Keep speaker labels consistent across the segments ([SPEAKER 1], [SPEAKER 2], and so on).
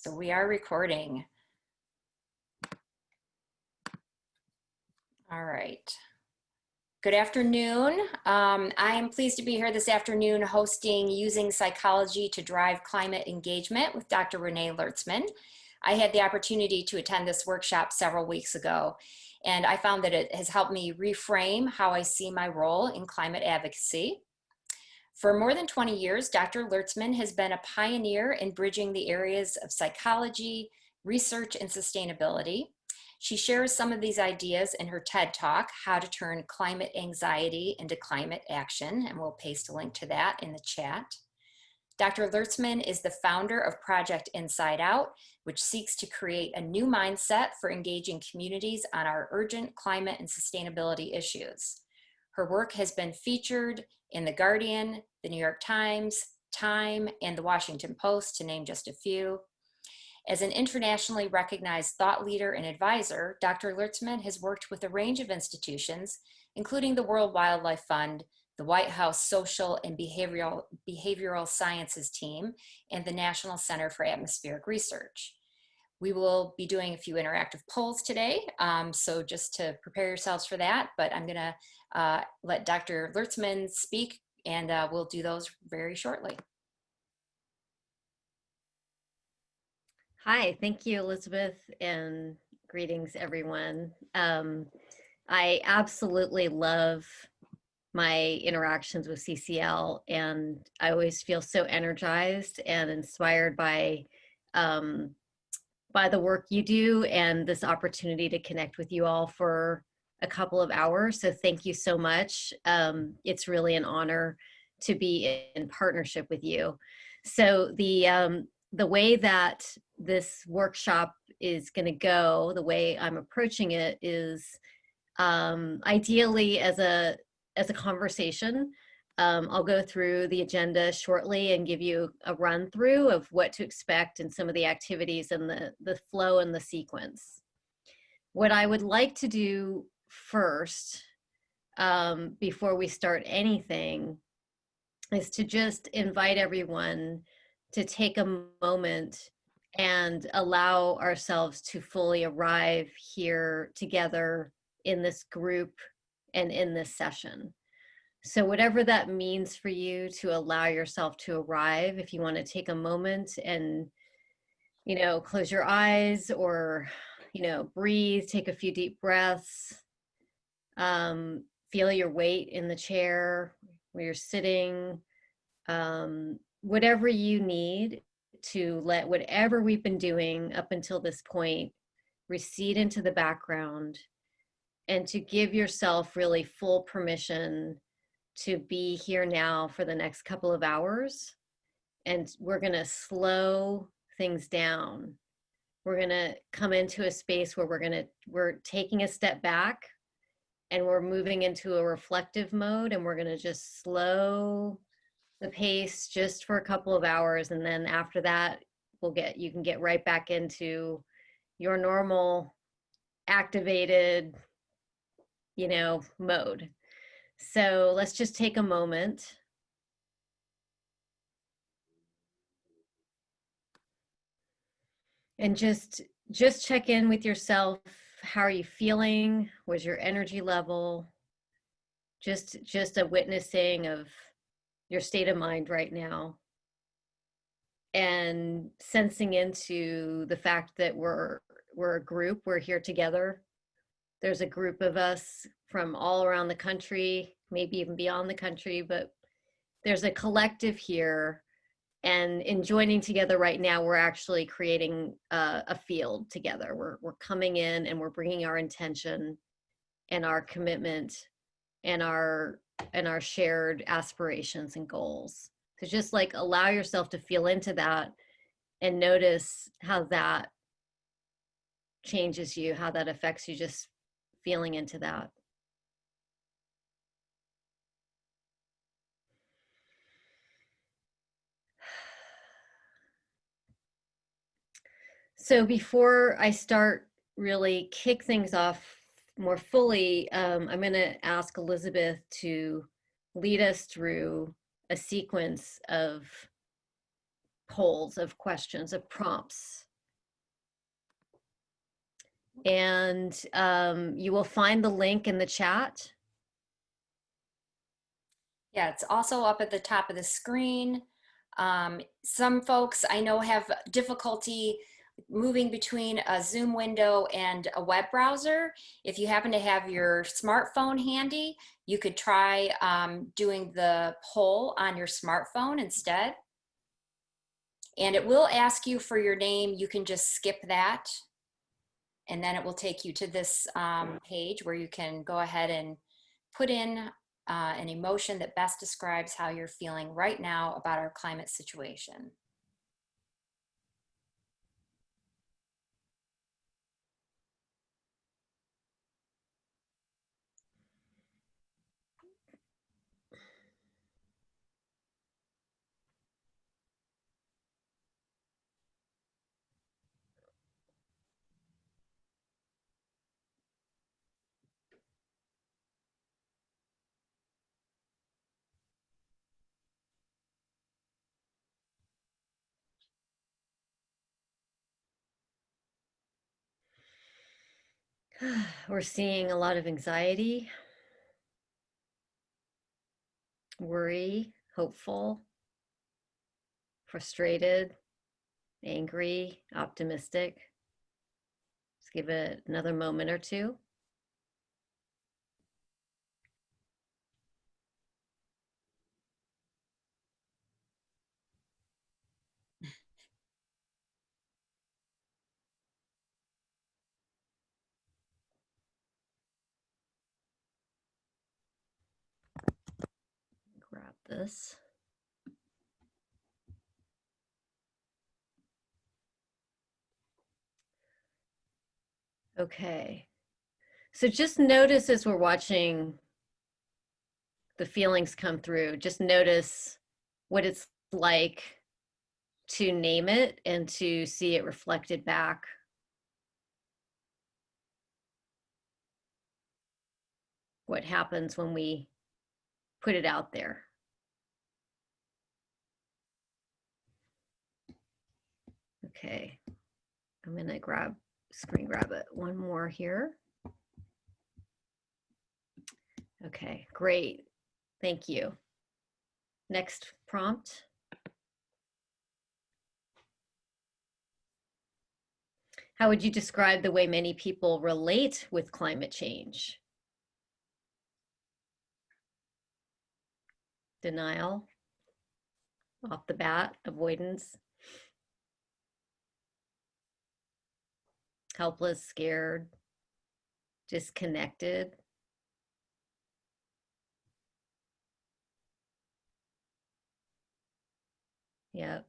[SPEAKER 1] So we are recording. All right. Good afternoon. I am pleased to be here this afternoon hosting Using Psychology to Drive Climate Engagement with Dr. Renee Lertzman. I had the opportunity to attend this workshop several weeks ago, and I found that it has helped me reframe how I see my role in climate advocacy. For more than 20 years, Dr. Lertzman has been a pioneer in bridging the areas of psychology, research, and sustainability. She shares some of these ideas in her TED Talk, How to Turn Climate Anxiety into Climate Action, and we'll paste a link to that in the chat. Dr. Lertzman is the founder of Project Inside Out, which seeks to create a new mindset for engaging communities on our urgent climate and sustainability issues. Her work has been featured in The Guardian, The New York Times, Time, and The Washington Post, to name just a few. As an internationally recognized thought leader and advisor, Dr. Lertzman has worked with a range of institutions, including the World Wildlife Fund, the White House Social and Behavioral Sciences Team, and the National Center for Atmospheric Research. We will be doing a few interactive polls today, so just to prepare yourselves for that, but I'm gonna let Dr. Lertzman speak, and we'll do those very shortly.
[SPEAKER 2] Hi, thank you, Elizabeth, and greetings, everyone. I absolutely love my interactions with CCL, and I always feel so energized and inspired by the work you do and this opportunity to connect with you all for a couple of hours. So thank you so much. It's really an honor to be in partnership with you. So the way that this workshop is going to go, the way I'm approaching it is ideally as a conversation. I'll go through the agenda shortly and give you a run through of what to expect and some of the activities and the flow and the sequence. What I would like to do first, before we start anything, is to just invite everyone to take a moment and allow ourselves to fully arrive here together in this group and in this session. So whatever that means for you, to allow yourself to arrive, if you want to take a moment and, close your eyes or, breathe, take a few deep breaths, feel your weight in the chair where you're sitting, whatever you need to let whatever we've been doing up until this point recede into the background, and to give yourself really full permission to be here now for the next couple of hours. And we're going to slow things down. We're going to come into a space where we're taking a step back and we're moving into a reflective mode, and we're going to just slow the pace just for a couple of hours, and then after that you can get right back into your normal activated mode. So let's just take a moment and just check in with yourself. How are you feeling? What's your energy level? Just a witnessing of your state of mind right now, and sensing into the fact that we're a group, we're here together. There's a group of us from all around the country, maybe even beyond the country, but there's a collective here, and in joining together right now, we're actually creating a field together. We're coming in and we're bringing our intention and our commitment and our shared aspirations and goals. So just allow yourself to feel into that and notice how that changes you, how that affects you, just feeling into that. So before I start really kick things off more fully, I'm going to ask Elizabeth to lead us through a sequence of polls, of questions, of prompts And you will find the link in the chat.
[SPEAKER 1] Yeah, it's also up at the top of the screen. Some folks I know have difficulty moving between a Zoom window and a web browser. If you happen to have your smartphone handy, you could try doing the poll on your smartphone instead. And it will ask you for your name. You can just skip that. And then it will take you to this page where you can go ahead and put in an emotion that best describes how you're feeling right now about our climate situation.
[SPEAKER 2] We're seeing a lot of anxiety, worry, hopeful, frustrated, angry, optimistic. Let's give it another moment or two. Grab this. Okay. So just notice as we're watching the feelings come through, just notice what it's like to name it and to see it reflected back. What happens when we put it out there. Okay, I'm gonna screen grab it one more here. Okay, great. Thank you. Next prompt. How would you describe the way many people relate with climate change? Denial, off the bat, avoidance, helpless, scared, disconnected. Yep.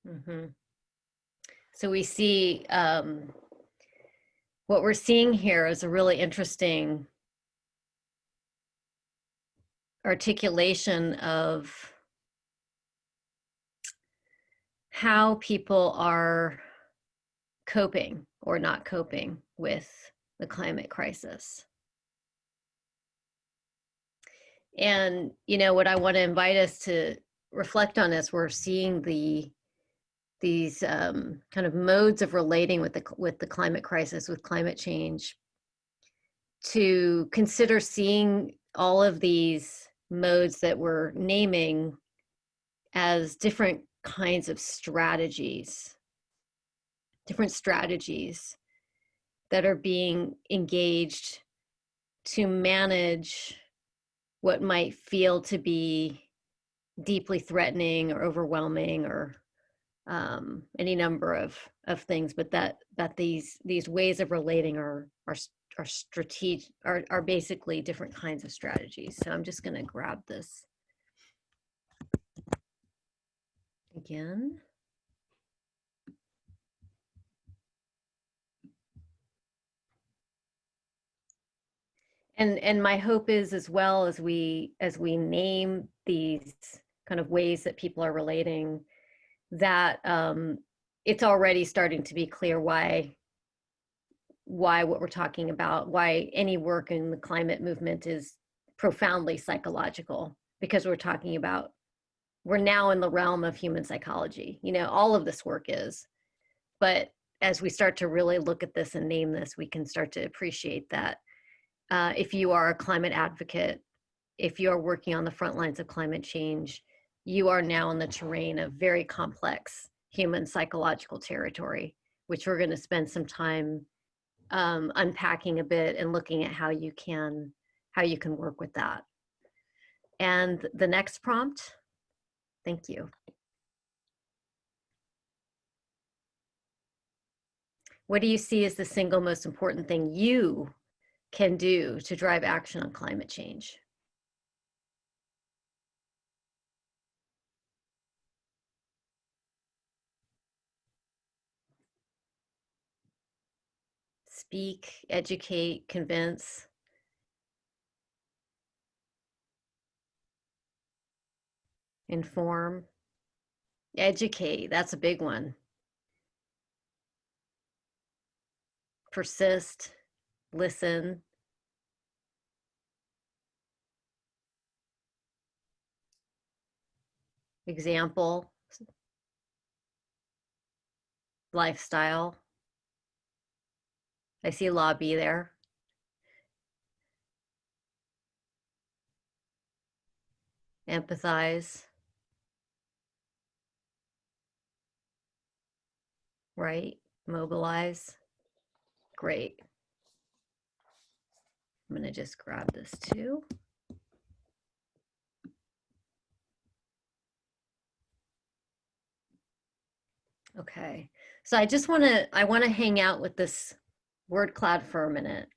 [SPEAKER 2] Mm-hmm. So we see what we're seeing here is a really interesting articulation of how people are coping or not coping with the climate crisis. And, you know, what I want to invite us to reflect on as we're seeing these kind of modes of relating with the climate crisis, with climate change, to consider seeing all of these modes that we're naming as different kinds of strategies, different strategies that are being engaged to manage what might feel to be deeply threatening or overwhelming or any number of things, but that these ways of relating are strategic, are basically different kinds of strategies. So I'm just going to grab this again. And my hope is, as well as we name these kind of ways that people are relating, that it's already starting to be clear why what we're talking about, why any work in the climate movement is profoundly psychological, because we're now in the realm of human psychology. You know, all of this work is, but as we start to really look at this and name this, we can start to appreciate that if you are a climate advocate, if you are working on the front lines of climate change, you are now in the terrain of very complex human psychological territory, which we're going to spend some time unpacking a bit and looking at how you can work with that. And the next prompt, thank you. What do you see as the single most important thing you can do to drive action on climate change? Speak, educate, convince. Inform. Educate, that's a big one. Persist, listen. Example, lifestyle. I see lobby there. Empathize. Right? Mobilize. Great. I'm going to just grab this too. Okay. So I want to hang out with this word cloud for a minute,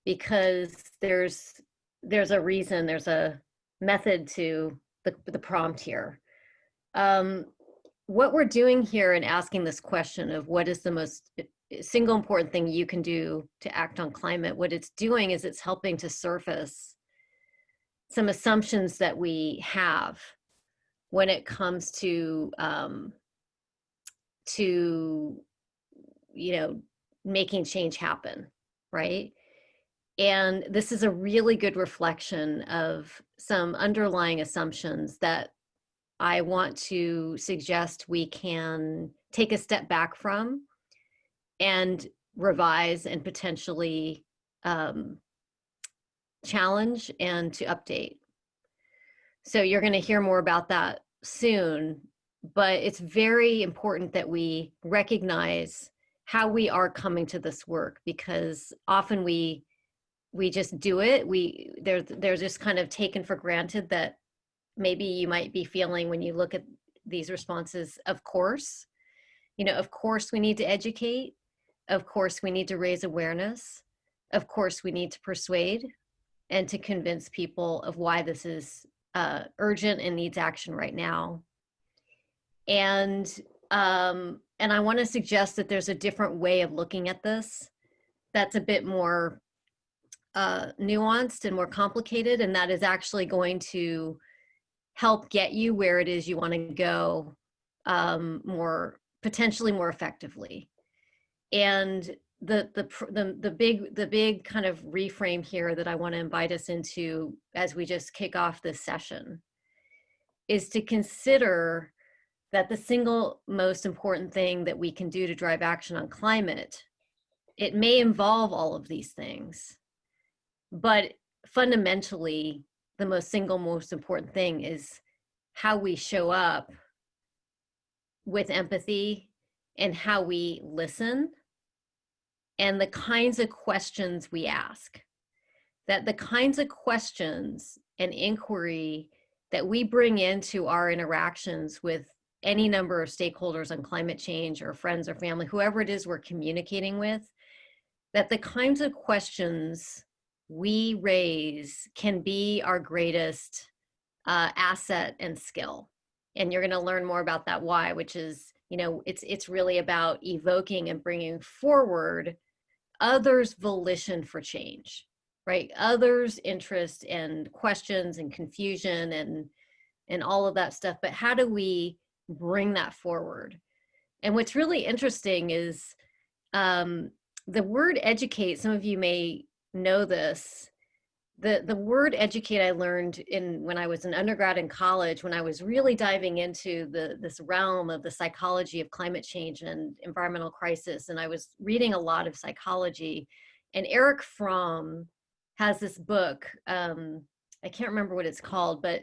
[SPEAKER 2] because there's a reason, there's a method to the prompt here. What we're doing here in asking this question of what is the most single important thing you can do to act on climate, what it's doing is it's helping to surface some assumptions that we have when it comes to making change happen, right? And this is a really good reflection of some underlying assumptions that I want to suggest we can take a step back from and revise and potentially challenge and to update. So you're going to hear more about that soon, but it's very important that we recognize how we are coming to this work, because often we just do it. They're just kind of taken for granted that maybe you might be feeling when you look at these responses. Of course, of course we need to educate. Of course we need to raise awareness. Of course we need to persuade and to convince people of why this is urgent and needs action right now. And I want to suggest that there's a different way of looking at this that's a bit more nuanced and more complicated, and that is actually going to help get you where it is you want to go potentially more effectively. And the big kind of reframe here that I want to invite us into as we just kick off this session is to consider that the single most important thing that we can do to drive action on climate, it may involve all of these things, but fundamentally the single most important thing is how we show up with empathy and how we listen and the kinds of questions we ask. That the kinds of questions and inquiry that we bring into our interactions with any number of stakeholders on climate change, or friends or family, whoever it is we're communicating with, that the kinds of questions we raise can be our greatest asset and skill. And you're going to learn more about that why, which is, it's really about evoking and bringing forward others' volition for change, right? Others' interest and questions and confusion and all of that stuff, but how do we bring that forward? And what's really interesting is the word educate, some of you may know this, the word educate I learned when I was an undergrad in college, when I was really diving into this realm of the psychology of climate change and environmental crisis. And I was reading a lot of psychology, and Eric Fromm has this book. I can't remember what it's called, but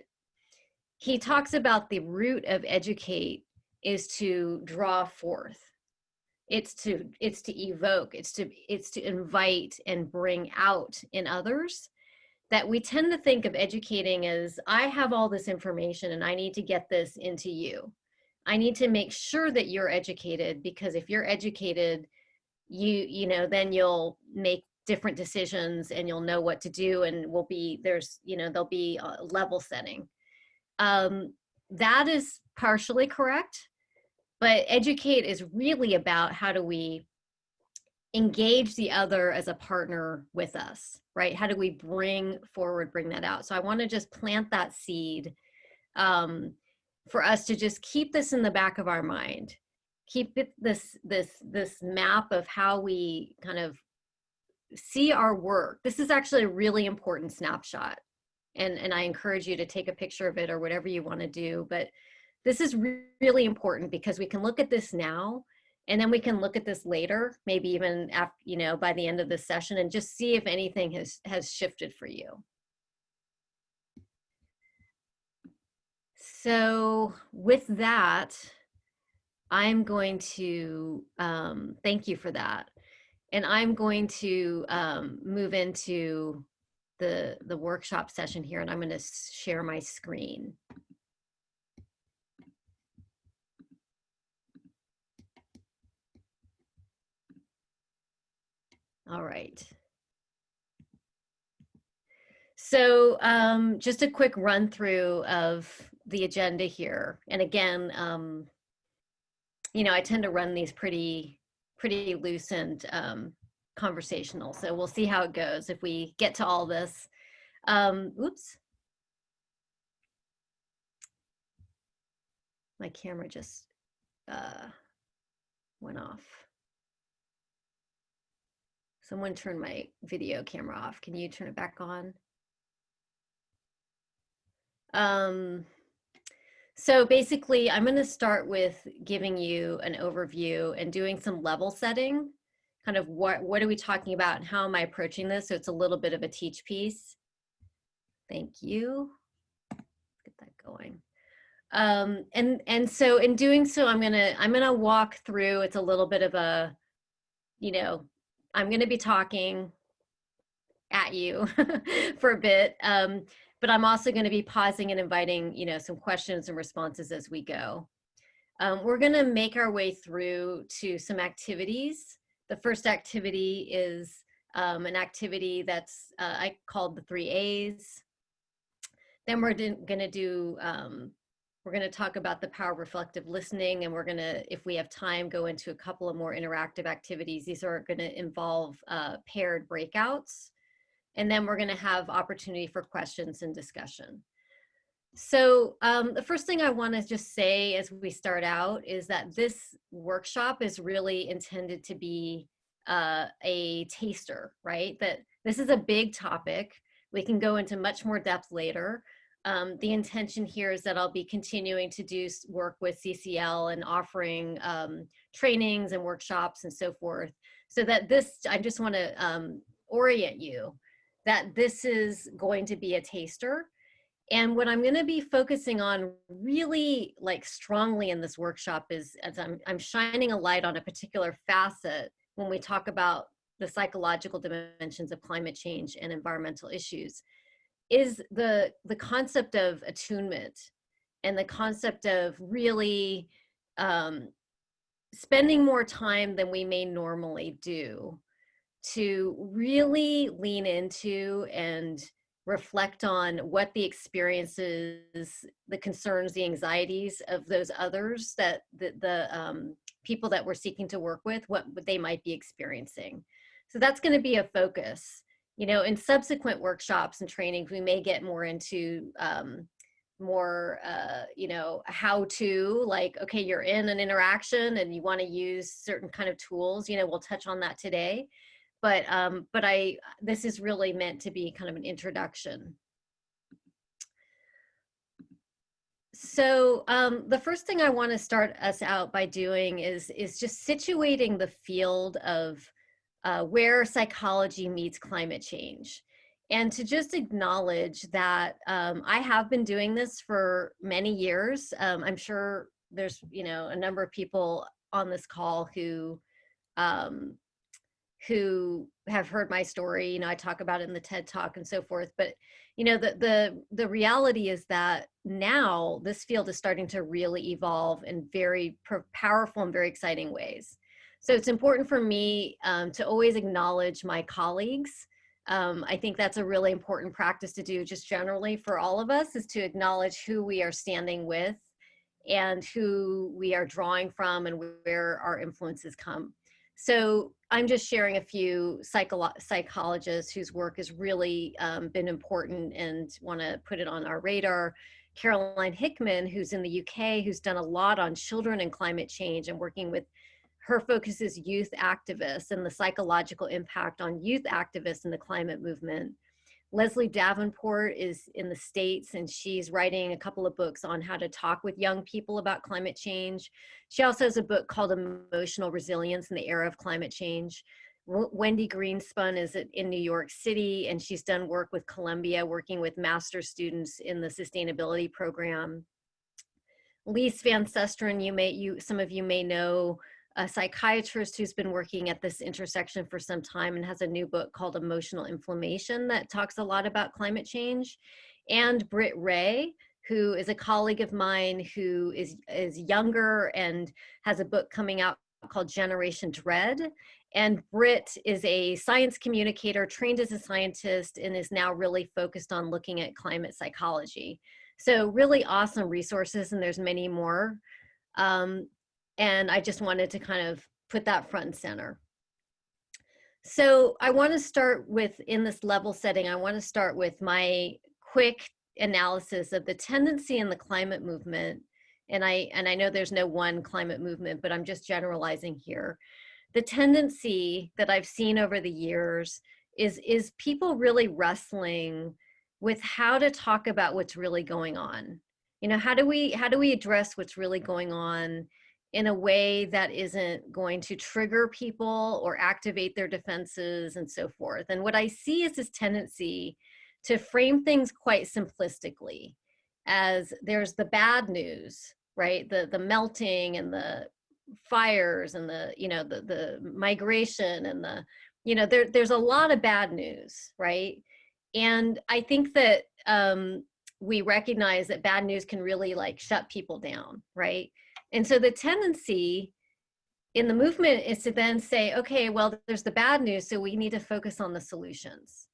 [SPEAKER 2] he talks about the root of educate is to draw forth. It's to evoke, it's to invite and bring out in others. That we tend to think of educating as, I have all this information and I need to get this into you. I need to make sure that you're educated, because if you're educated, you know, then you'll make different decisions and you'll know what to do, and there'll be level setting. That is partially correct, but educate is really about how do we engage the other as a partner with us, right? How do we bring that out? So I want to just plant that seed for us to just keep this in the back of our mind, keep it this map of how we kind of see our work. This is actually a really important snapshot, and I encourage you to take a picture of it or whatever you want to do. But this is really important because we can look at this now, and then we can look at this later, maybe even after, you know, by the end of this session, and just see if anything has shifted for you. So with that, I'm going to thank you for that. And I'm going to move into the workshop session here, and I'm going to share my screen. All right. So just a quick run through of the agenda here. And again, you know, I tend to run these pretty loose and conversational. So we'll see how it goes if we get to all this. Oops. My camera just went off. Someone turned my video camera off. Can you turn it back on? So basically, I'm going to start with giving you an overview and doing some level setting, kind of what are we talking about and how am I approaching this? So it's a little bit of a teach piece. Thank you. Let's get that going. And so in doing so, I'm gonna walk through. It's a little bit of a, you know, I'm gonna be talking at you for a bit, but I'm also going to be pausing and inviting, you know, some questions and responses as we go. We're going to make our way through to some activities. The first activity is an activity that's I called the 3 A's. Then we're going to do, we're going to talk about the power of reflective listening, and we're going to, if we have time, go into a couple of more interactive activities. These are going to involve paired breakouts. And then we're going to have opportunity for questions and discussion. So the first thing I want to just say as we start out is that this workshop is really intended to be a taster, right? That this is a big topic. We can go into much more depth later. The intention here is that I'll be continuing to do work with CCL and offering trainings and workshops and so forth. So that this, I just want to orient you that this is going to be a taster. And what I'm going to be focusing on really like strongly in this workshop is, as I'm shining a light on a particular facet when we talk about the psychological dimensions of climate change and environmental issues, is the concept of attunement and the concept of really spending more time than we may normally do to really lean into and reflect on what the experiences, the concerns, the anxieties of those others, that the people that we're seeking to work with, what they might be experiencing. So that's going to be a focus. You know, in subsequent workshops and trainings, we may get more into more, how to, like, okay, you're in an interaction and you want to use certain kind of tools, we'll touch on that today. But this is really meant to be kind of an introduction. So the first thing I want to start us out by doing is just situating the field of where psychology meets climate change. And to just acknowledge that I have been doing this for many years. I'm sure there's, a number of people on this call um, who have heard my story. I talk about it in the TED Talk and so forth. But the reality is that now this field is starting to really evolve in very powerful and very exciting ways. So it's important for me to always acknowledge my colleagues. I think that's a really important practice to do just generally for all of us, is to acknowledge who we are standing with and who we are drawing from and where our influences come. So I'm just sharing a few psychologists whose work has really been important and want to put it on our radar. Caroline Hickman, who's in the UK, who's done a lot on children and climate change and working with, her focus is youth activists and the psychological impact on youth activists in the climate movement. Leslie Davenport is in the States, and she's writing a couple of books on how to talk with young people about climate change. She also has a book called Emotional Resilience in the Era of Climate Change. Wendy Greenspun is in New York City, and she's done work with Columbia, working with master's students in the sustainability program. Lise Van Susteren, some of you may know, a psychiatrist who's been working at this intersection for some time and has a new book called Emotional Inflammation that talks a lot about climate change. And Britt Ray, who is a colleague of mine who is younger and has a book coming out called Generation Dread. And Britt is a science communicator, trained as a scientist, and is now really focused on looking at climate psychology. So really awesome resources, and there's many more. And I just wanted to kind of put that front and center. So I want to start with, in this level setting, I want to start with my quick analysis of the tendency in the climate movement. And I know there's no one climate movement, but I'm just generalizing here. The tendency that I've seen over the years is people really wrestling with how to talk about what's really going on. How do we address what's really going on in a way that isn't going to trigger people or activate their defenses and so forth. And what I see is this tendency to frame things quite simplistically, as there's the bad news, right? The melting and the fires and the migration and there's a lot of bad news, right? And I think that we recognize that bad news can really shut people down, right? And so the tendency in the movement is to then say, okay, well, there's the bad news, so we need to focus on the solutions.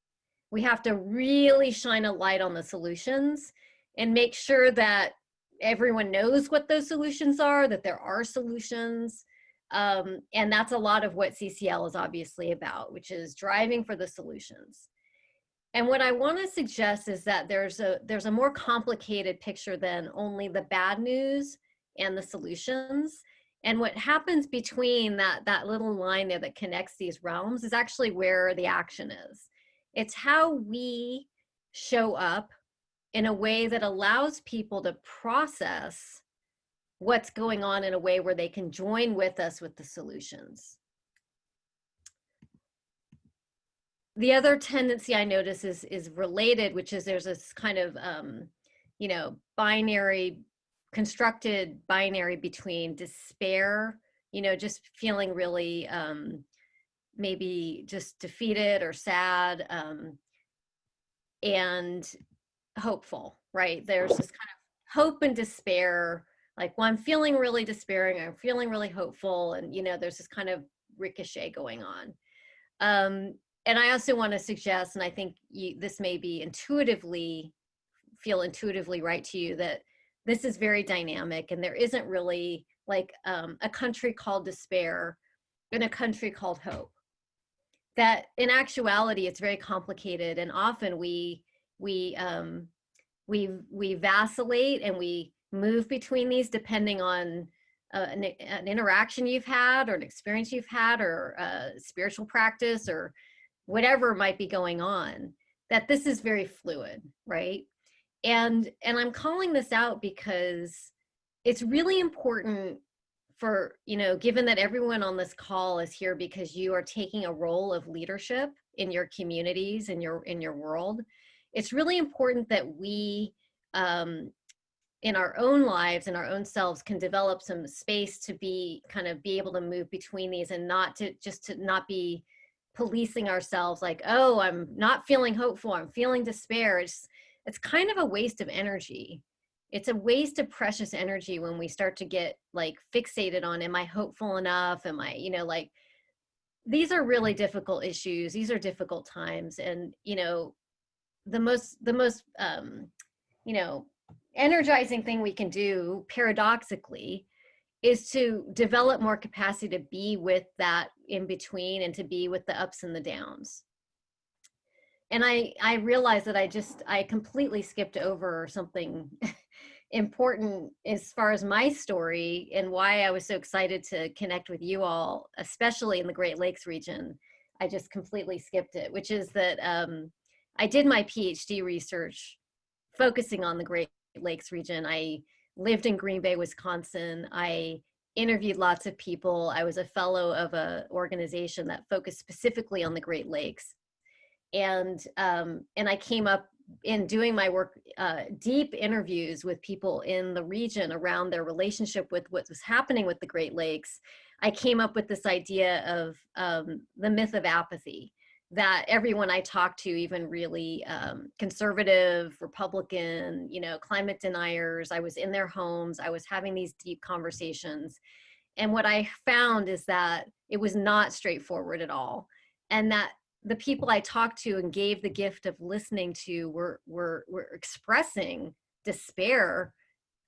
[SPEAKER 2] We have to really shine a light on the solutions and make sure that everyone knows what those solutions are, that there are solutions. And that's a lot of what CCL is obviously about, which is driving for the solutions. And what I want to suggest is that there's a more complicated picture than only the bad news and the solutions. And what happens between that little line there that connects these realms is actually where the action is. It's how we show up in a way that allows people to process what's going on in a way where they can join with us with the solutions. The other tendency I notice is related, which is there's this kind of constructed binary between despair, just feeling really maybe just defeated or sad, and hopeful, right? There's this kind of hope and despair, like, well, I'm feeling really despairing, I'm feeling really hopeful, and there's this kind of ricochet going on. And I also want to suggest, and I think this may be feel intuitively right to you, that this is very dynamic, and there isn't really a country called despair and a country called hope. That in actuality, it's very complicated, and often we we vacillate and we move between these depending on an interaction you've had or an experience you've had or a spiritual practice or whatever might be going on, that this is very fluid, right? And I'm calling this out because it's really important for, given that everyone on this call is here because you are taking a role of leadership in your communities, in your world. It's really important that we, in our own lives and our own selves, can develop some space to be able to move between these, and not to not be policing ourselves like, oh, I'm not feeling hopeful, I'm feeling despair. It's kind of a waste of energy. It's a waste of precious energy when we start to get like fixated on, am I hopeful enough? Am I, like, these are really difficult issues. These are difficult times. And, the most, energizing thing we can do, paradoxically, is to develop more capacity to be with that in between and to be with the ups and the downs. And I realized that I completely skipped over something important as far as my story and why I was so excited to connect with you all, especially in the Great Lakes region. I just completely skipped it, which is that I did my PhD research focusing on the Great Lakes region. I lived in Green Bay, Wisconsin. I interviewed lots of people. I was a fellow of an organization that focused specifically on the Great Lakes. And I came up in doing my work, deep interviews with people in the region around their relationship with what was happening with the Great Lakes. I came up with this idea of the myth of apathy, that everyone I talked to, even really conservative, Republican, climate deniers, I was in their homes, I was having these deep conversations. And what I found is that it was not straightforward at all. And that the people I talked to and gave the gift of listening to were expressing despair,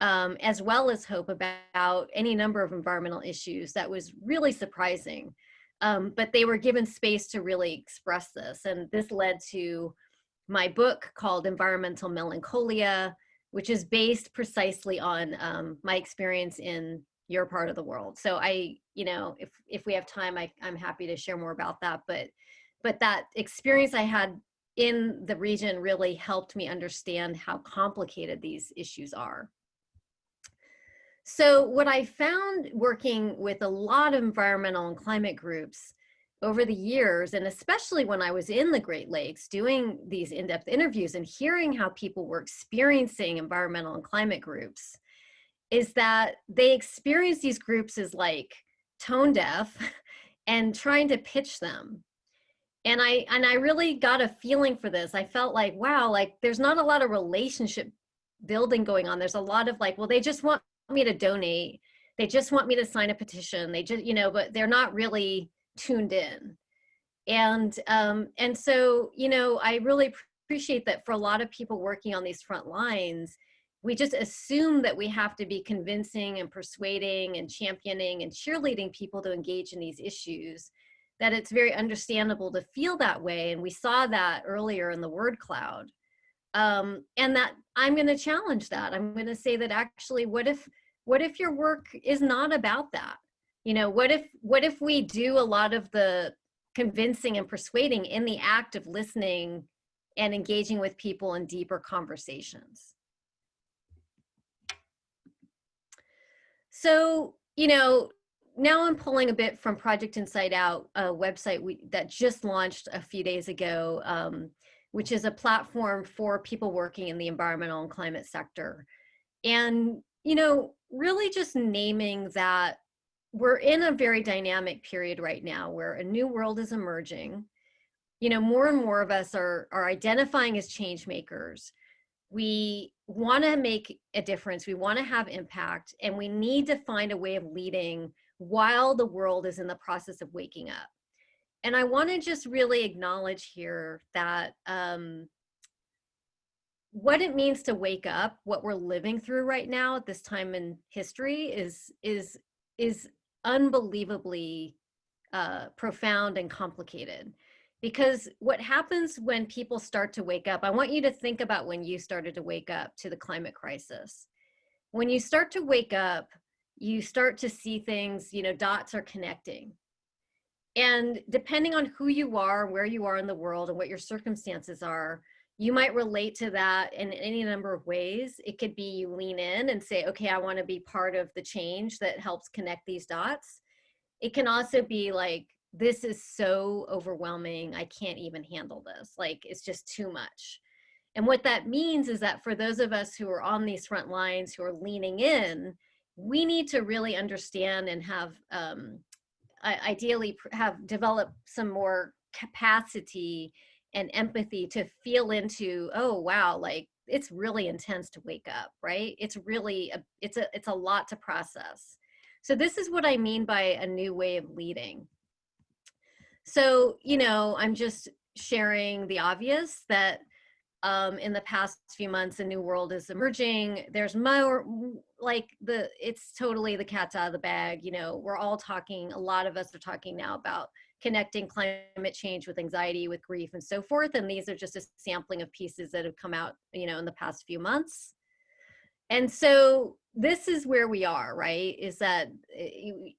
[SPEAKER 2] as well as hope about any number of environmental issues. That was really surprising. But they were given space to really express this. And this led to my book called Environmental Melancholia, which is based precisely on my experience in your part of the world. So if we have time, I'm happy to share more about that. But that experience I had in the region really helped me understand how complicated these issues are. So what I found working with a lot of environmental and climate groups over the years, and especially when I was in the Great Lakes doing these in-depth interviews and hearing how people were experiencing environmental and climate groups, is that they experience these groups as like tone deaf and trying to pitch them. And I really got a feeling for this. I felt like, wow, like there's not a lot of relationship building going on. There's a lot of like, well, they just want me to donate. They just want me to sign a petition. They just, but they're not really tuned in. And so, I really appreciate that for a lot of people working on these front lines, we just assume that we have to be convincing and persuading and championing and cheerleading people to engage in these issues, that it's very understandable to feel that way. And we saw that earlier in the word cloud. And that I'm going to challenge that. I'm going to say that actually, what if your work is not about that? What if we do a lot of the convincing and persuading in the act of listening and engaging with people in deeper conversations? So, now I'm pulling a bit from Project Inside Out, a website that just launched a few days ago, which is a platform for people working in the environmental and climate sector. And, really just naming that we're in a very dynamic period right now where a new world is emerging. More and more of us are identifying as change makers. We want to make a difference. We want to have impact, and we need to find a way of leading while the world is in the process of waking up. And I want to just really acknowledge here that what it means to wake up, what we're living through right now at this time in history is unbelievably profound and complicated. Because what happens when people start to wake up, I want you to think about when you started to wake up to the climate crisis. When you start to wake up, you start to see things, dots are connecting. And depending on who you are, where you are in the world, and what your circumstances are, you might relate to that in any number of ways. It could be you lean in and say, okay, I want to be part of the change that helps connect these dots. It can also be like, this is so overwhelming, I can't even handle this. Like, it's just too much. And what that means is that for those of us who are on these front lines, who are leaning in, we need to really understand and have, ideally have developed some more capacity and empathy to feel into, oh, wow, like it's really intense to wake up, right? It's really, it's a lot to process. So this is what I mean by a new way of leading. So, I'm just sharing the obvious that in the past few months, a new world is emerging. There's more, like, it's totally the cat's out of the bag. We're all talking, a lot of us are talking now about connecting climate change with anxiety, with grief, and so forth. And these are just a sampling of pieces that have come out, in the past few months. And so this is where we are, right? Is that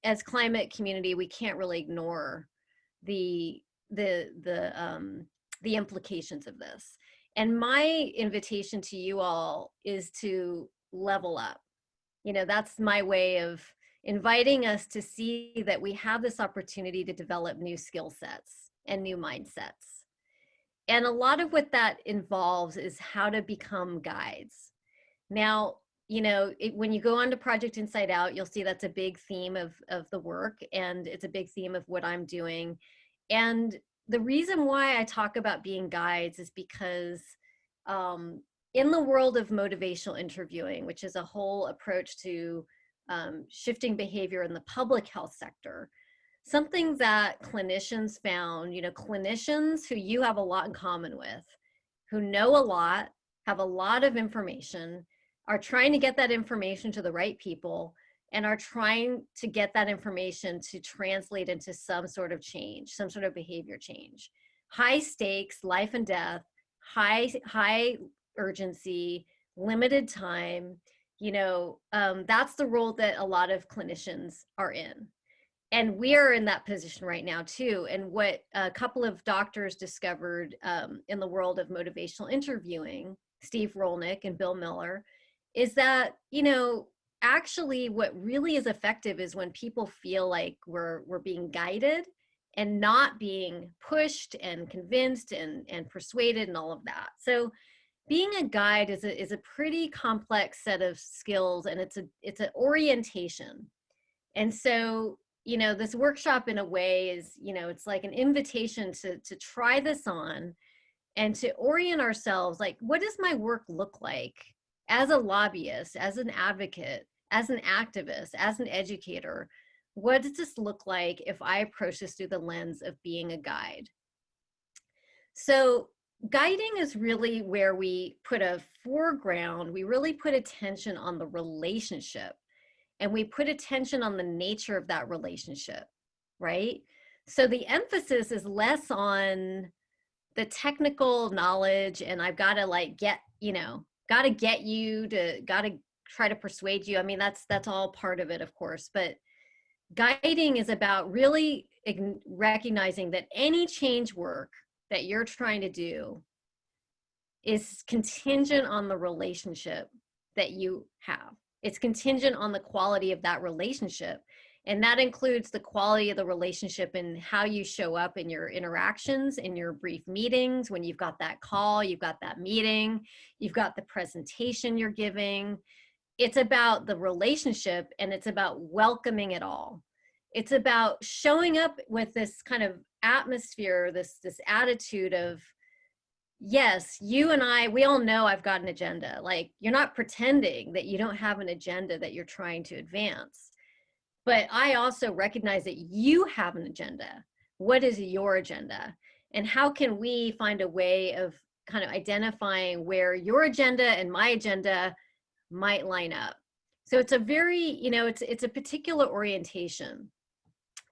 [SPEAKER 2] as climate community, we can't really ignore the implications of this. And my invitation to you all is to level up. That's my way of inviting us to see that we have this opportunity to develop new skill sets and new mindsets. And a lot of what that involves is how to become guides. Now, when you go on to Project Inside Out, you'll see that's a big theme of the work, and it's a big theme of what I'm doing. And the reason why I talk about being guides is because in the world of motivational interviewing, which is a whole approach to shifting behavior in the public health sector, something that clinicians found, clinicians who you have a lot in common with, who know a lot, have a lot of information, are trying to get that information to the right people, and are trying to get that information to translate into some sort of change, some sort of behavior change. High stakes, life and death, high urgency, limited time, that's the role that a lot of clinicians are in. And we are in that position right now too. And what a couple of doctors discovered in the world of motivational interviewing, Steve Rolnick and Bill Miller, is that, actually what really is effective is when people feel like we're being guided and not being pushed and convinced and persuaded and all of that. So being a guide is a pretty complex set of skills, and it's an orientation. And so, this workshop in a way is, it's like an invitation to try this on and to orient ourselves, like, what does my work look like as a lobbyist, as an advocate, as an activist, as an educator? What does this look like if I approach this through the lens of being a guide? So guiding is really where we put a foreground, we really put attention on the relationship, and we put attention on the nature of that relationship, right? So the emphasis is less on the technical knowledge, and I've got to got to get you to, got to try to persuade you. I mean, that's all part of it, of course, but guiding is about really recognizing that any change work that you're trying to do is contingent on the relationship that you have. It's contingent on the quality of that relationship. And that includes the quality of the relationship and how you show up in your interactions, in your brief meetings, when you've got that call, you've got that meeting, you've got the presentation you're giving. It's about the relationship, and it's about welcoming it all. It's about showing up with this kind of atmosphere, this attitude of, yes, you and I, we all know I've got an agenda. Like, you're not pretending that you don't have an agenda that you're trying to advance. But I also recognize that you have an agenda. What is your agenda? And how can we find a way of kind of identifying where your agenda and my agenda might line up? So it's a very, it's a particular orientation.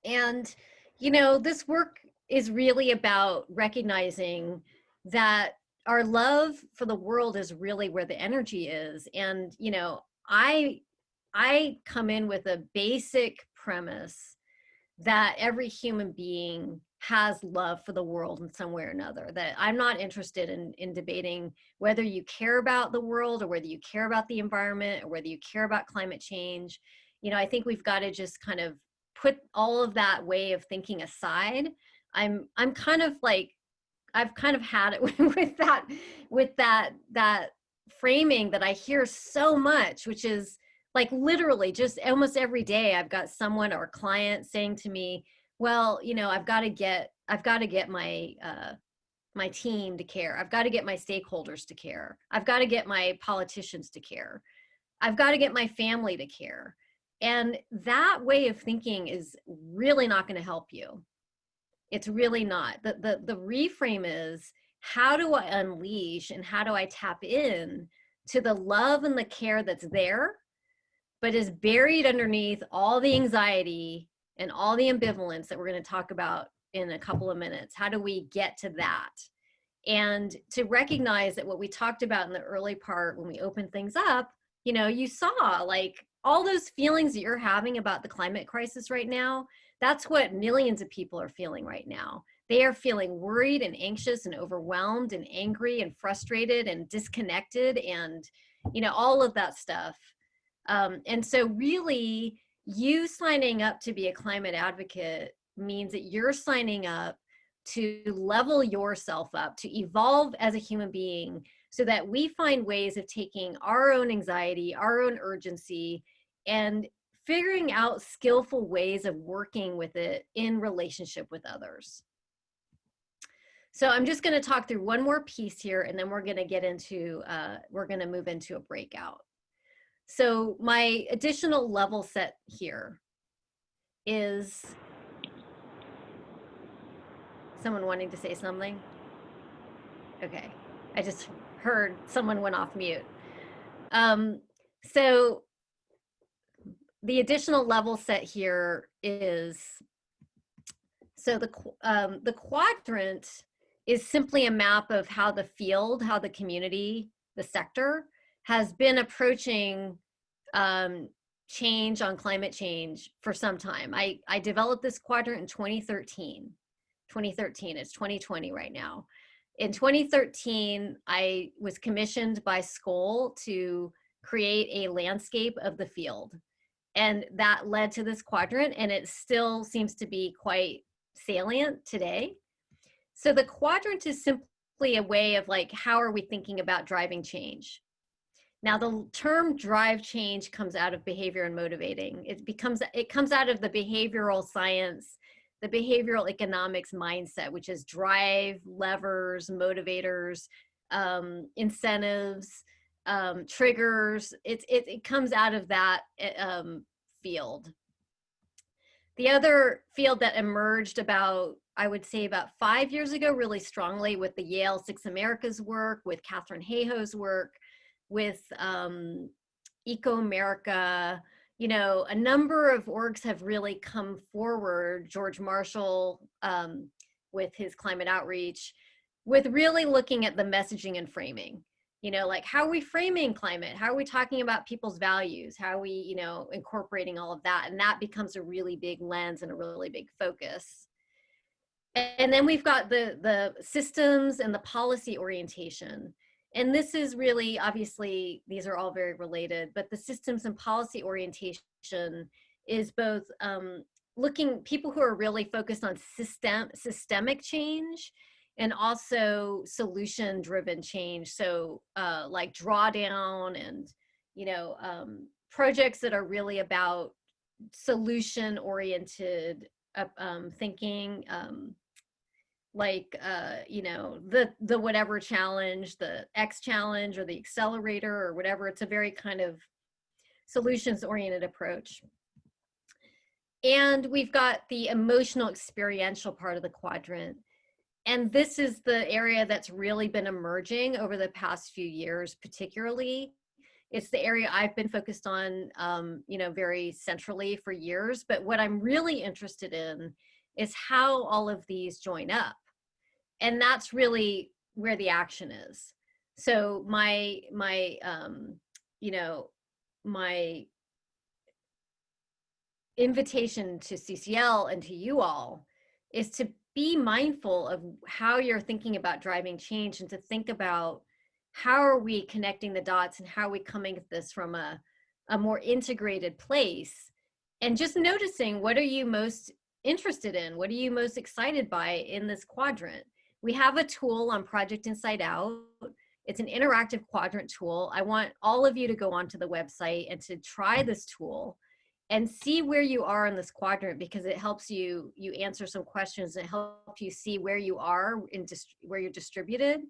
[SPEAKER 2] And, this work is really about recognizing that our love for the world is really where the energy is. And, you know, I come in with a basic premise that every human being has love for the world in some way or another, that I'm not interested in debating whether you care about the world or whether you care about the environment or whether you care about climate change. You know, I think we've got to just kind of put all of that way of thinking aside. I'm kind of like, I've kind of had it with that framing that I hear so much, which is like literally just almost every day I've got someone or a client saying to me, well, you know, I've got to get my my team to care. I've got to get my stakeholders to care. I've got to get my politicians to care. I've got to get my family to care. And that way of thinking is really not going to help you. It's really not. The reframe is, how do I unleash and how do I tap in to the love and the care that's there, but is buried underneath all the anxiety and all the ambivalence that we're going to talk about in a couple of minutes? How do we get to that? And to recognize that what we talked about in the early part when we opened things up, you know, you saw like all those feelings that you're having about the climate crisis right now. That's what millions of people are feeling right now. They are feeling worried and anxious and overwhelmed and angry and frustrated and disconnected and, you know, all of that stuff. And so really, you signing up to be a climate advocate means that you're signing up to level yourself up, to evolve as a human being, so that we find ways of taking our own anxiety, our own urgency, and figuring out skillful ways of working with it in relationship with others. So I'm just going to talk through one more piece here, and then we're going to get into, we're going to move into a breakout. So my additional level set here is someone wanting to say something. Okay, I just heard someone went off mute. So the additional level set here is, so the quadrant is simply a map of how the field, how the community, the sector has been approaching change on climate change for some time. I developed this quadrant in 2013. 2013, it's 2020 right now. In 2013, I was commissioned by Skoll to create a landscape of the field. And that led to this quadrant, and it still seems to be quite salient today. So the quadrant is simply a way of like, how are we thinking about driving change? Now, the term drive change comes out of behavior and motivating. It comes out of the behavioral science, the behavioral economics mindset, which is drive, levers, motivators, incentives, triggers. It comes out of that field. The other field that emerged about, I would say about 5 years ago, really strongly, with the Yale Six Americas work, with Catherine Hayhoe's work, with Eco America, you know, a number of orgs have really come forward. George Marshall with his climate outreach, with really looking at the messaging and framing. You know, like, how are we framing climate? How are we talking about people's values? How are we, you know, incorporating all of that? And that becomes a really big lens and a really big focus. And then we've got the systems and the policy orientation. And this is really, obviously, these are all very related, but the systems and policy orientation is both people who are really focused on systemic change and also solution-driven change. So like drawdown and, you know, projects that are really about solution-oriented thinking, like, you know, the whatever challenge, the X challenge or the accelerator or whatever. It's a very kind of solutions-oriented approach. And we've got the emotional experiential part of the quadrant. And this is the area that's really been emerging over the past few years, particularly. It's the area I've been focused on, you know, very centrally for years. But what I'm really interested in is how all of these join up. And that's really where the action is. So you know, my invitation to CCL and to you all is to be mindful of how you're thinking about driving change, and to think about how are we connecting the dots, and how are we coming at this from a more integrated place, and just noticing, what are you most interested in? What are you most excited by in this quadrant? We have a tool on Project Inside Out. It's an interactive quadrant tool. I want all of you to go onto the website and to try this tool and see where you are in this quadrant, because it helps you answer some questions. It helps you see where you are where you're distributed,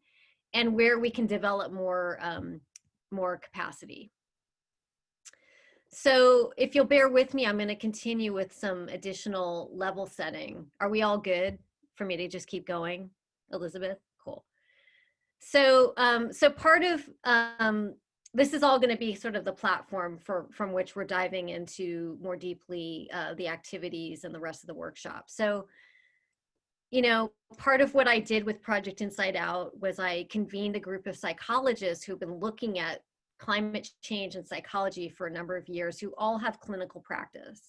[SPEAKER 2] and where we can develop more capacity. So if you'll bear with me, I'm going to continue with some additional level setting. Are we all good for me to just keep going, Elizabeth? Cool. So so part of this is all going to be sort of the platform from which we're diving into more deeply the activities and the rest of the workshop. So, you know, part of what I did with Project Inside Out was I convened a group of psychologists who've been looking at climate change and psychology for a number of years, who all have clinical practice.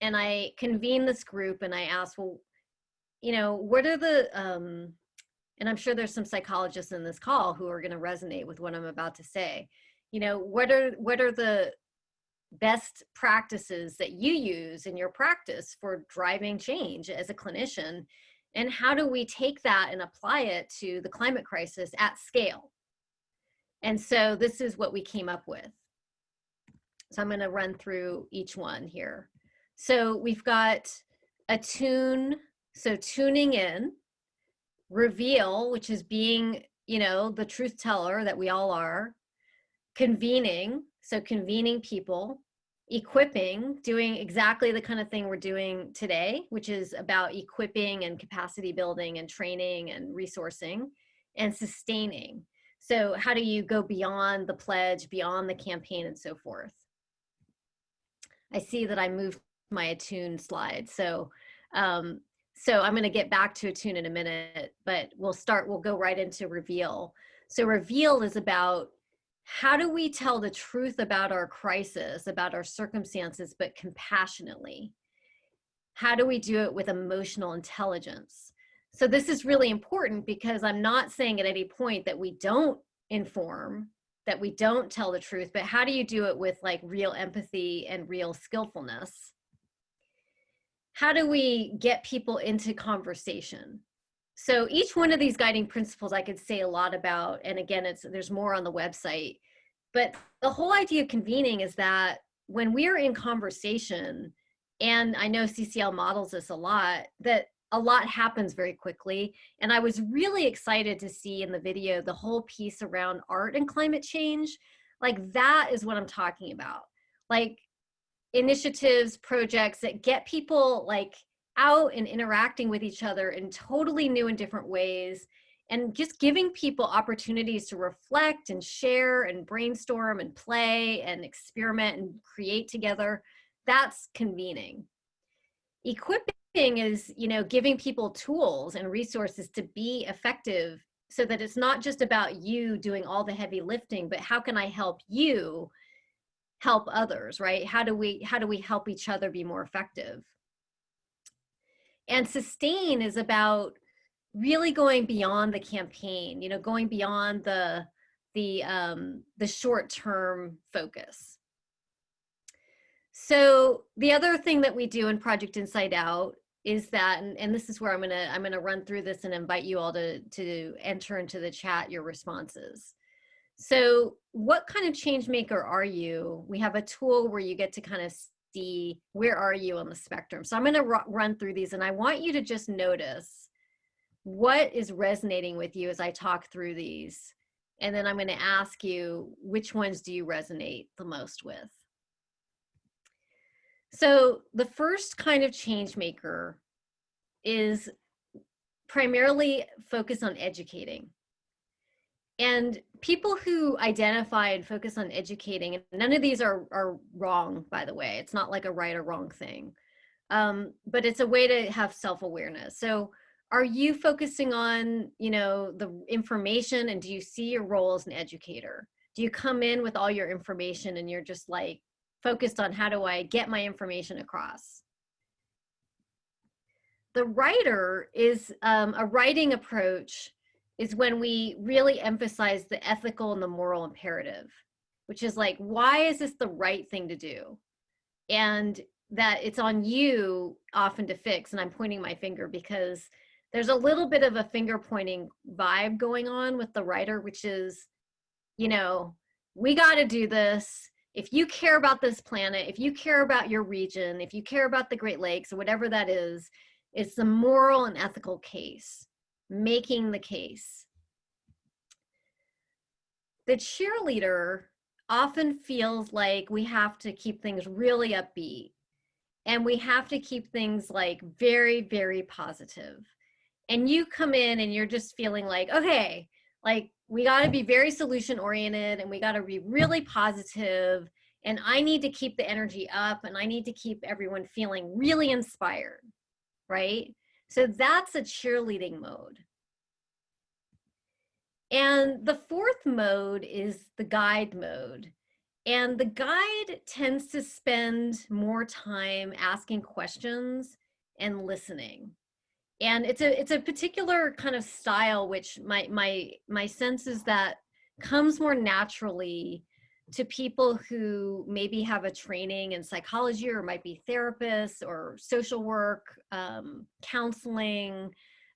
[SPEAKER 2] And I convened this group and I asked, well, you know, what are the, and I'm sure there's some psychologists in this call who are going to resonate with what I'm about to say. You know, what are the best practices that you use in your practice for driving change as a clinician? And how do we take that and apply it to the climate crisis at scale? And so this is what we came up with. So I'm going to run through each one here. So we've got attune, so tuning in, reveal, which is being, you know, the truth teller that we all are, convening, so convening people, equipping, doing exactly the kind of thing we're doing today, which is about equipping and capacity building and training and resourcing, and sustaining. So how do you go beyond the pledge, beyond the campaign, and so forth? I see that I moved my attune slide. So so I'm going to get back to attune in a minute, but we'll go right into reveal. So reveal is about, how do we tell the truth about our crisis, about our circumstances, but compassionately? How do we do it with emotional intelligence? So this is really important, because I'm not saying at any point that we don't inform, that we don't tell the truth, but how do you do it with like real empathy and real skillfulness? How do we get people into conversation? So each one of these guiding principles I could say a lot about, and again, there's more on the website, but the whole idea of convening is that when we are in conversation, and I know CCL models this a lot, that a lot happens very quickly. And I was really excited to see in the video the whole piece around art and climate change. Like, that is what I'm talking about. Like, initiatives, projects that get people like out and interacting with each other in totally new and different ways, and just giving people opportunities to reflect and share and brainstorm and play and experiment and create together. That's convening. Equipping is, you know, giving people tools and resources to be effective, so that it's not just about you doing all the heavy lifting, but how can I help you help others, right? How do we help each other be more effective? And sustain is about really going beyond the campaign, you know, going beyond the short-term focus. So the other thing that we do in Project Inside Out is that, and this is where I'm gonna run through this and invite you all to enter into the chat your responses. So what kind of change maker are you? We have a tool where you get to kind of see where are you on the spectrum. So I'm going to run through these, and I want you to just notice what is resonating with you as I talk through these. And then I'm going to ask you, which ones do you resonate the most with? So the first kind of change maker is primarily focused on educating. And people who identify and focus on educating, and none of these are wrong, by the way, it's not like a right or wrong thing. But it's a way to have self-awareness. So are you focusing on, you know, the information, and do you see your role as an educator? Do you come in with all your information and you're just like focused on how do I get my information across? The writer is a writing approach is when we really emphasize the ethical and the moral imperative, which is like, why is this the right thing to do? And that it's on you often to fix. And I'm pointing my finger because there's a little bit of a finger pointing vibe going on with the writer, which is, you know, we got to do this. If you care about this planet, if you care about your region, if you care about the Great Lakes or whatever that is, it's the moral and ethical case, making the case. The cheerleader often feels like we have to keep things really upbeat, and we have to keep things like very, very positive. And you come in and you're just feeling like, okay, like we got to be very solution oriented and we got to be really positive, and I need to keep the energy up and I need to keep everyone feeling really inspired, right? So that's a cheerleading mode. And the fourth mode is the guide mode. And the guide tends to spend more time asking questions and listening. And it's a particular kind of style which my sense is that comes more naturally to people who maybe have a training in psychology or might be therapists or social work, counseling,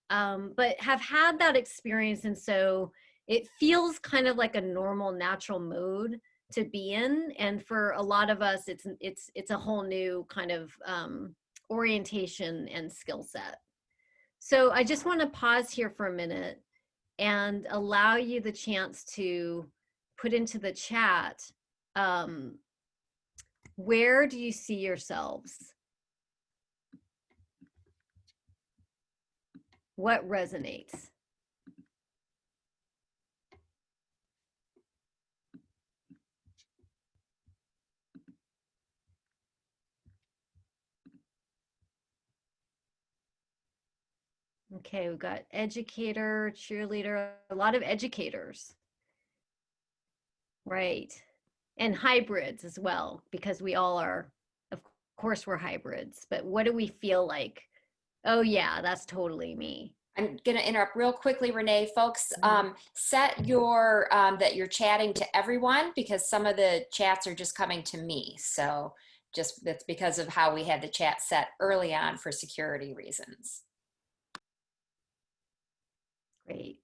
[SPEAKER 2] but have had that experience. And so it feels kind of like a normal, natural mode to be in. And for a lot of us, it's a whole new kind of orientation and skill set. So I just want to pause here for a minute and allow you the chance to put into the chat, where do you see yourselves? What resonates? Okay, we've got educator, cheerleader, a lot of educators. Right. And hybrids as well, because we all are, of course, we're hybrids. But what do we feel like? Oh, yeah, that's totally me.
[SPEAKER 1] I'm going to interrupt real quickly, Renee. Folks,
[SPEAKER 2] Mhm.
[SPEAKER 1] set your that you're chatting to everyone, because some of the chats are just coming to me. So just that's because of how we had the chat set early on for security reasons.
[SPEAKER 2] Great.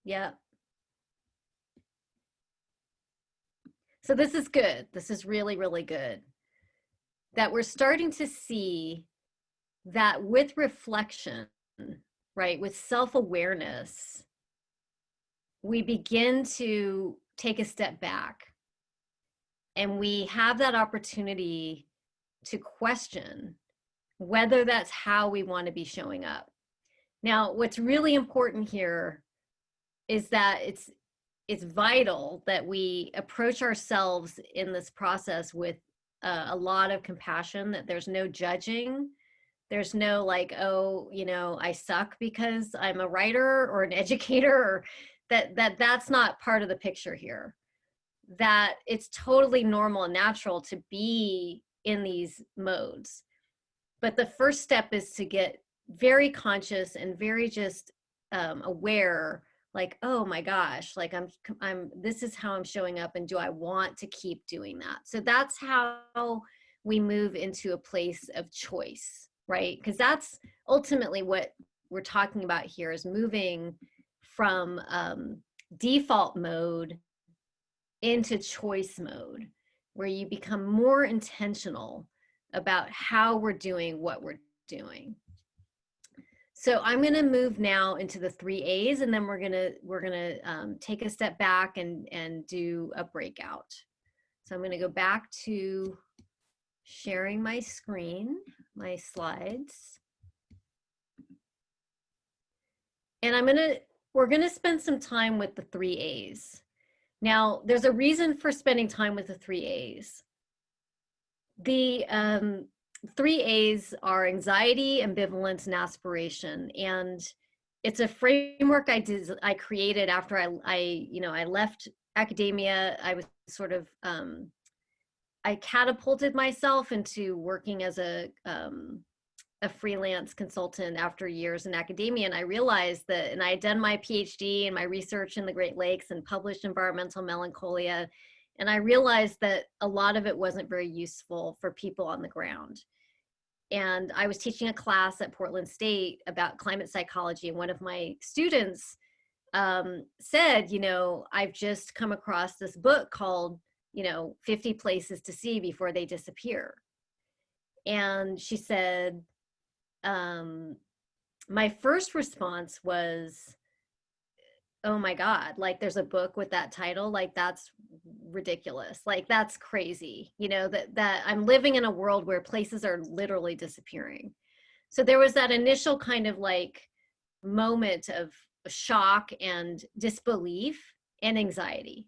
[SPEAKER 2] Yeah. So this is good. This is really, really good. That we're starting to see that with reflection, right, with self-awareness, we begin to take a step back and we have that opportunity to question whether that's how we want to be showing up. Now, what's really important here is that it's vital that we approach ourselves in this process with a lot of compassion, that there's no judging. There's no like, oh, you know, I suck because I'm a writer or an educator, or that's not part of the picture here. That it's totally normal and natural to be in these modes. But the first step is to get very conscious and very just aware, like, oh my gosh, like I'm this is how I'm showing up, and do I want to keep doing that? So that's how we move into a place of choice, right? Because that's ultimately what we're talking about here, is moving from default mode into choice mode, where you become more intentional about how we're doing what we're doing. So I'm going to move now into the 3 A's, and then we're going to take a step back and do a breakout. So I'm going to go back to sharing my screen, my slides. And we're going to spend some time with the 3 A's. Now, there's a reason for spending time with the 3 A's. The 3 A's are anxiety, ambivalence, and aspiration. And it's a framework I created after I left academia. I was sort of, I catapulted myself into working as a freelance consultant after years in academia. And I realized that, and I had done my PhD and my research in the Great Lakes and published Environmental Melancholia. And I realized that a lot of it wasn't very useful for people on the ground. And I was teaching a class at Portland State about climate psychology. And one of my students said, I've just come across this book called, 50 Places to See Before They Disappear. And she said, my first response was, oh my God, like there's a book with that title, like that's ridiculous. Like that's crazy, that I'm living in a world where places are literally disappearing. So there was that initial kind of like moment of shock and disbelief and anxiety.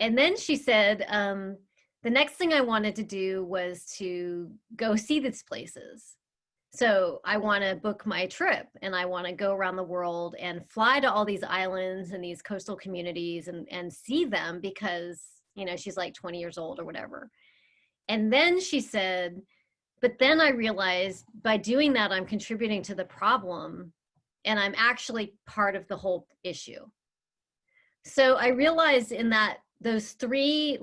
[SPEAKER 2] And then she said, the next thing I wanted to do was to go see these places. So I want to book my trip and I want to go around the world and fly to all these islands and these coastal communities and see them because, she's like 20 years old or whatever. And then she said, but then I realized by doing that, I'm contributing to the problem and I'm actually part of the whole issue. So I realized in that those three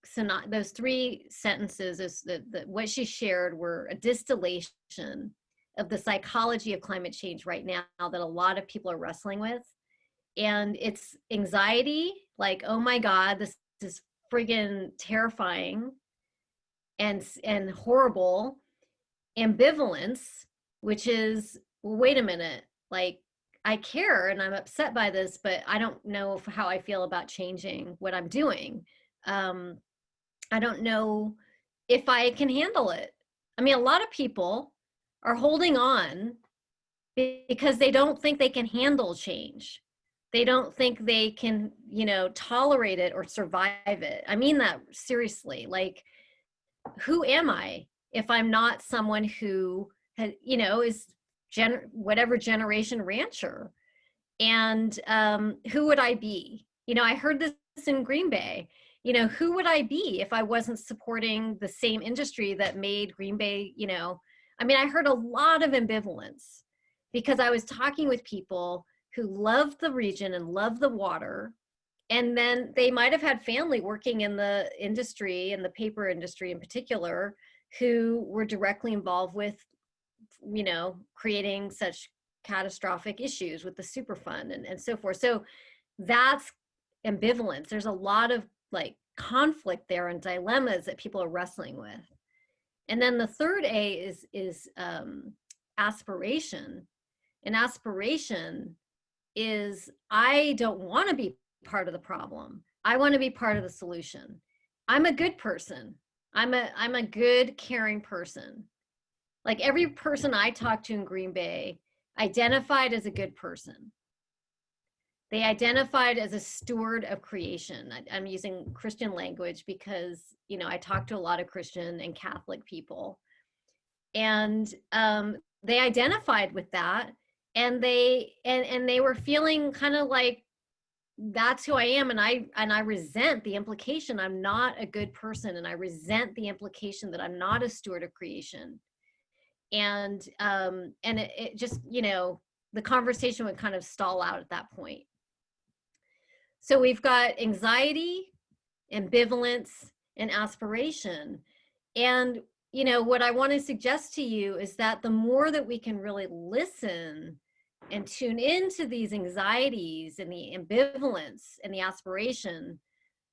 [SPEAKER 2] sentences is that what she shared were a distillation of the psychology of climate change right now that a lot of people are wrestling with. And it's anxiety, like, oh my God, this is friggin' terrifying and horrible. Ambivalence, which is, well, wait a minute, like I care and I'm upset by this, but I don't know how I feel about changing what I'm doing. I don't know if I can handle it. I mean, a lot of people are holding on because they don't think they can handle change. They don't think they can, tolerate it or survive it. I mean that seriously. Like, who am I if I'm not someone who has, is whatever generation rancher? And who would I be? I heard this in Green Bay. Who would I be if I wasn't supporting the same industry that made Green Bay, I mean, I heard a lot of ambivalence because I was talking with people who loved the region and loved the water. And then they might have had family working in the industry, in the paper industry in particular, who were directly involved with, creating such catastrophic issues with the Superfund and so forth. So that's ambivalence. There's a lot of like conflict there and dilemmas that people are wrestling with. And then the third A is aspiration. And aspiration is, I don't want to be part of the problem. I want to be part of the solution. I'm a good person. I'm a good, caring person. Like every person I talked to in Green Bay identified as a good person. They identified as a steward of creation. I'm using Christian language because, I talk to a lot of Christian and Catholic people. And they identified with that. And they were feeling kind of like, that's who I am. And I resent the implication I'm not a good person. And I resent the implication that I'm not a steward of creation. And it just, the conversation would kind of stall out at that point. So we've got anxiety, ambivalence, and aspiration. And, what I want to suggest to you is that the more that we can really listen and tune into these anxieties and the ambivalence and the aspiration,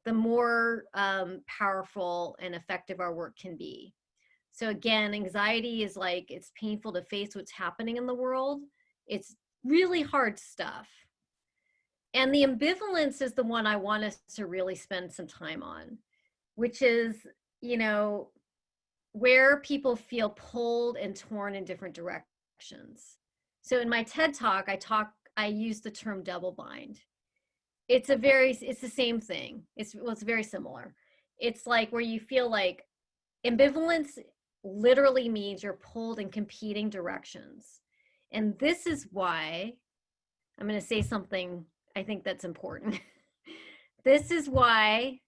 [SPEAKER 2] the more powerful and effective our work can be. So again, anxiety is like, it's painful to face what's happening in the world. It's really hard stuff. And the ambivalence is the one I want us to really spend some time on, which is, where people feel pulled and torn in different directions. So in my TED Talk, I use the term double bind. It's the same thing. It's very similar. It's like where you feel like ambivalence literally means you're pulled in competing directions. And this is why I'm going to say something I think that's important. This is why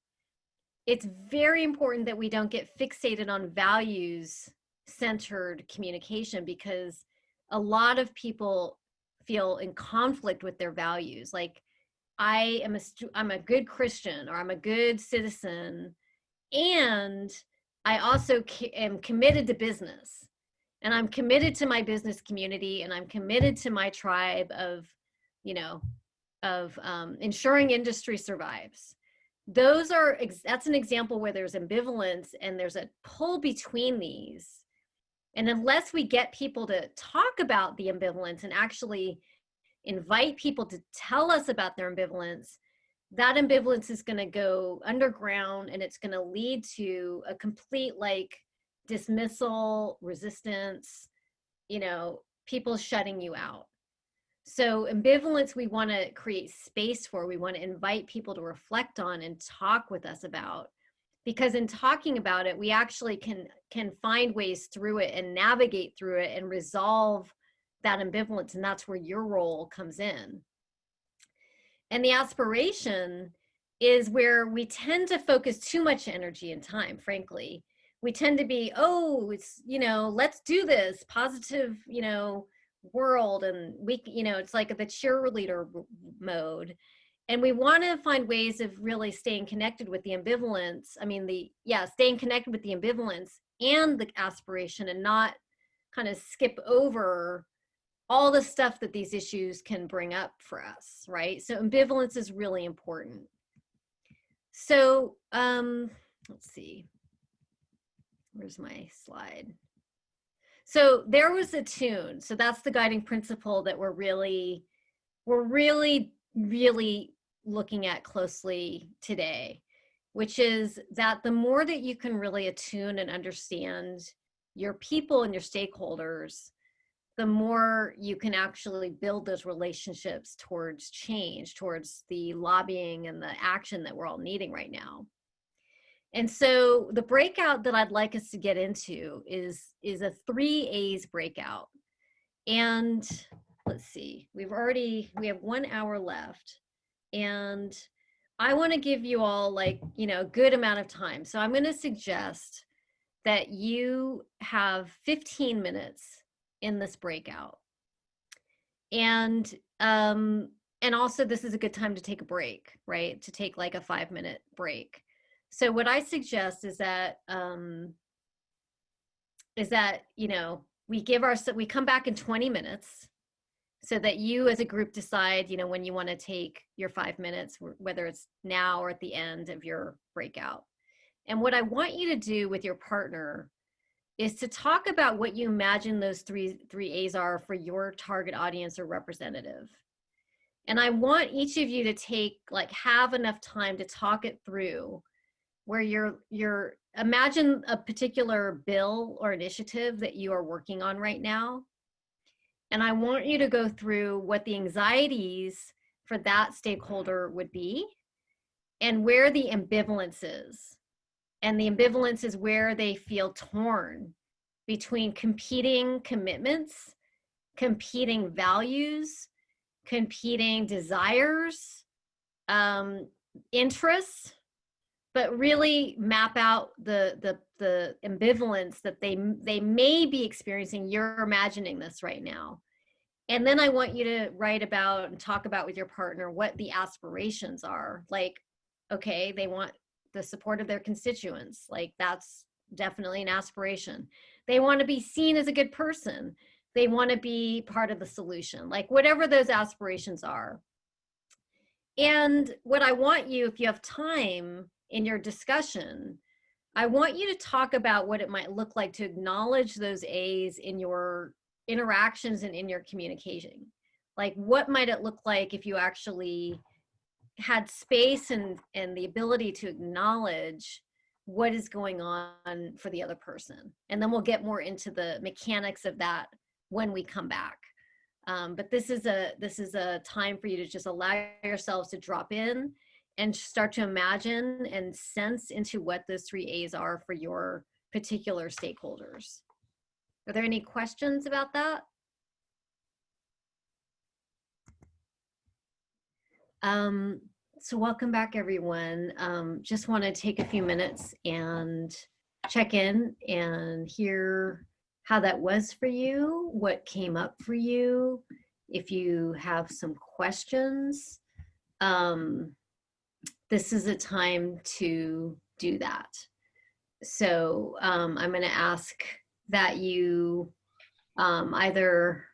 [SPEAKER 2] it's very important that we don't get fixated on values centered communication, because a lot of people feel in conflict with their values. Like, I'm a good Christian, or I'm a good citizen, and I also am committed to business, and I'm committed to my business community, and I'm committed to my tribe of, you know, ensuring industry survives. That's an example where there's ambivalence and there's a pull between these. And unless we get people to talk about the ambivalence and actually invite people to tell us about their ambivalence, that ambivalence is going to go underground, and it's going to lead to a complete dismissal, resistance, people shutting you out. So ambivalence, we want to create space for, we want to invite people to reflect on and talk with us about, because in talking about it, we actually can find ways through it and navigate through it and resolve that ambivalence. And that's where your role comes in. And the aspiration is where we tend to focus too much energy and time, frankly. We tend to be, let's do this positive, world. And it's like the cheerleader mode. And we want to find ways of really staying connected with the ambivalence. Staying connected with the ambivalence and the aspiration, and not kind of skip over all the stuff that these issues can bring up for us, right? So ambivalence is really important. So let's see, where's my slide? So there was a tune. So that's the guiding principle that we're really looking at closely today, which is that the more that you can really attune and understand your people and your stakeholders, the more you can actually build those relationships towards change, towards the lobbying and the action that we're all needing right now. And so the breakout that I'd like us to get into is a 3 A's breakout. And let's see, we have 1 hour left, and I want to give you all a good amount of time. So I'm going to suggest that you have 15 minutes in this breakout. And also, this is a good time to take a break, right? To take a 5-minute break. So what I suggest is that we come back in 20 minutes, so that you as a group decide, when you want to take your 5 minutes, whether it's now or at the end of your breakout. And what I want you to do with your partner is to talk about what you imagine those three A's are for your target audience or representative. And I want each of you to have enough time to talk it through, where you're imagine a particular bill or initiative that you are working on right now. And I want you to go through what the anxieties for that stakeholder would be, and where the ambivalence is. And the ambivalence is where they feel torn between competing commitments, competing values, competing desires, interests, but really map out the ambivalence that they may be experiencing. You're imagining this right now. And then I want you to write about and talk about with your partner what the aspirations are. Okay, they want the support of their constituents. That's definitely an aspiration. They want to be seen as a good person. They want to be part of the solution, whatever those aspirations are. And what I want you, if you have time in your discussion, I want you to talk about what it might look like to acknowledge those A's in your interactions and in your communication. What might it look like if you actually had space and the ability to acknowledge what is going on for the other person? And then we'll get more into the mechanics of that when we come back. But this is a time for you to just allow yourselves to drop in and start to imagine and sense into what those 3 A's are for your particular stakeholders. Are there any questions about that? So welcome back, everyone. Just want to take a few minutes and check in and hear how that was for you, what came up for you, if you have some questions. This is a time to do that. So I'm going to ask that you either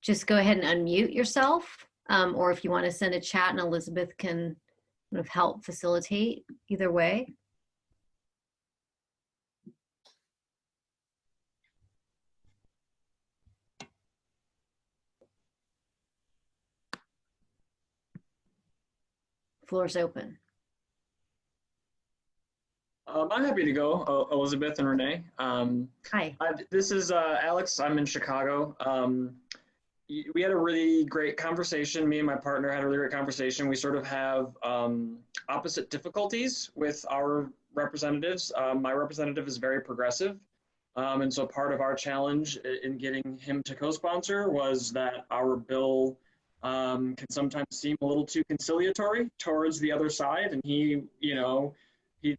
[SPEAKER 2] just go ahead and unmute yourself, or if you want to send a chat and Elizabeth can kind of help facilitate, either way. Floor's open.
[SPEAKER 3] I'm happy to go, Elizabeth and Renee.
[SPEAKER 2] Hi.
[SPEAKER 3] This is Alex. I'm in Chicago. We had a really great conversation. Me and my partner had a really great conversation. We sort of have opposite difficulties with our representatives. My representative is very progressive. And so part of our challenge in getting him to co-sponsor was that our bill can sometimes seem a little too conciliatory towards the other side. And he,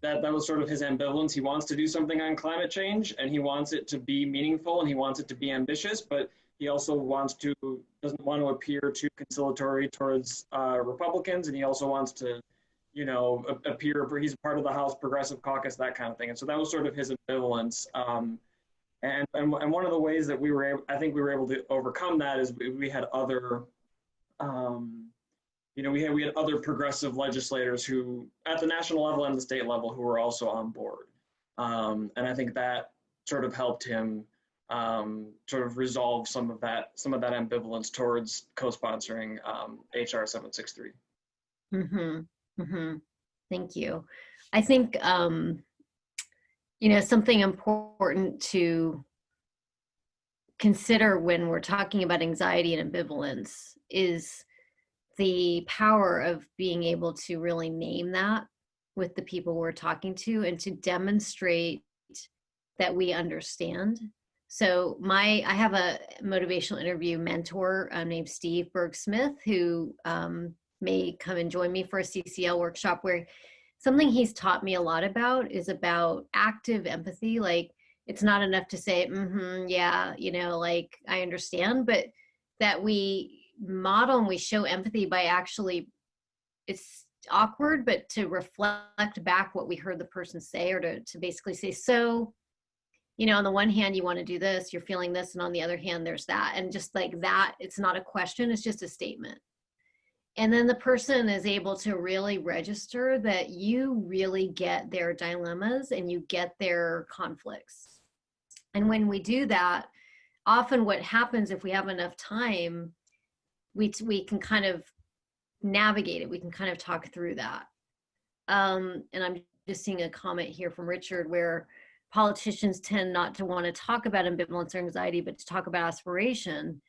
[SPEAKER 3] that was sort of his ambivalence. He wants to do something on climate change, and he wants it to be meaningful, and he wants it to be ambitious, but he also doesn't want to appear too conciliatory towards Republicans, and he also wants to, appear, he's part of the House Progressive Caucus, that kind of thing. And so that was sort of his ambivalence. And one of the ways that we were able to overcome that is we had other, we had other progressive legislators who, at the national level and the state level, who were also on board. And I think that sort of helped him sort of resolve some of that ambivalence towards co-sponsoring HR 763.
[SPEAKER 2] Thank you. I think, something important to consider when we're talking about anxiety and ambivalence is the power of being able to really name that with the people we're talking to and to demonstrate that we understand. So I have a motivational interview mentor named Steve Berg-Smith, who may come and join me for a CCL workshop, where something he's taught me a lot about is about active empathy. Like, it's not enough to say, yeah, like, I understand, but that we model and we show empathy by actually, it's awkward, but to reflect back what we heard the person say, or to basically say, so, on the one hand, you want to do this, you're feeling this, and on the other hand, there's that. And just like that, it's not a question, it's just a statement. And then the person is able to really register that you really get their dilemmas and you get their conflicts. And when we do that, often what happens, if we have enough time, we can kind of navigate it. We can kind of talk through that. And I'm just seeing a comment here from Richard where politicians tend not to want to talk about ambivalence or anxiety, but to talk about aspiration.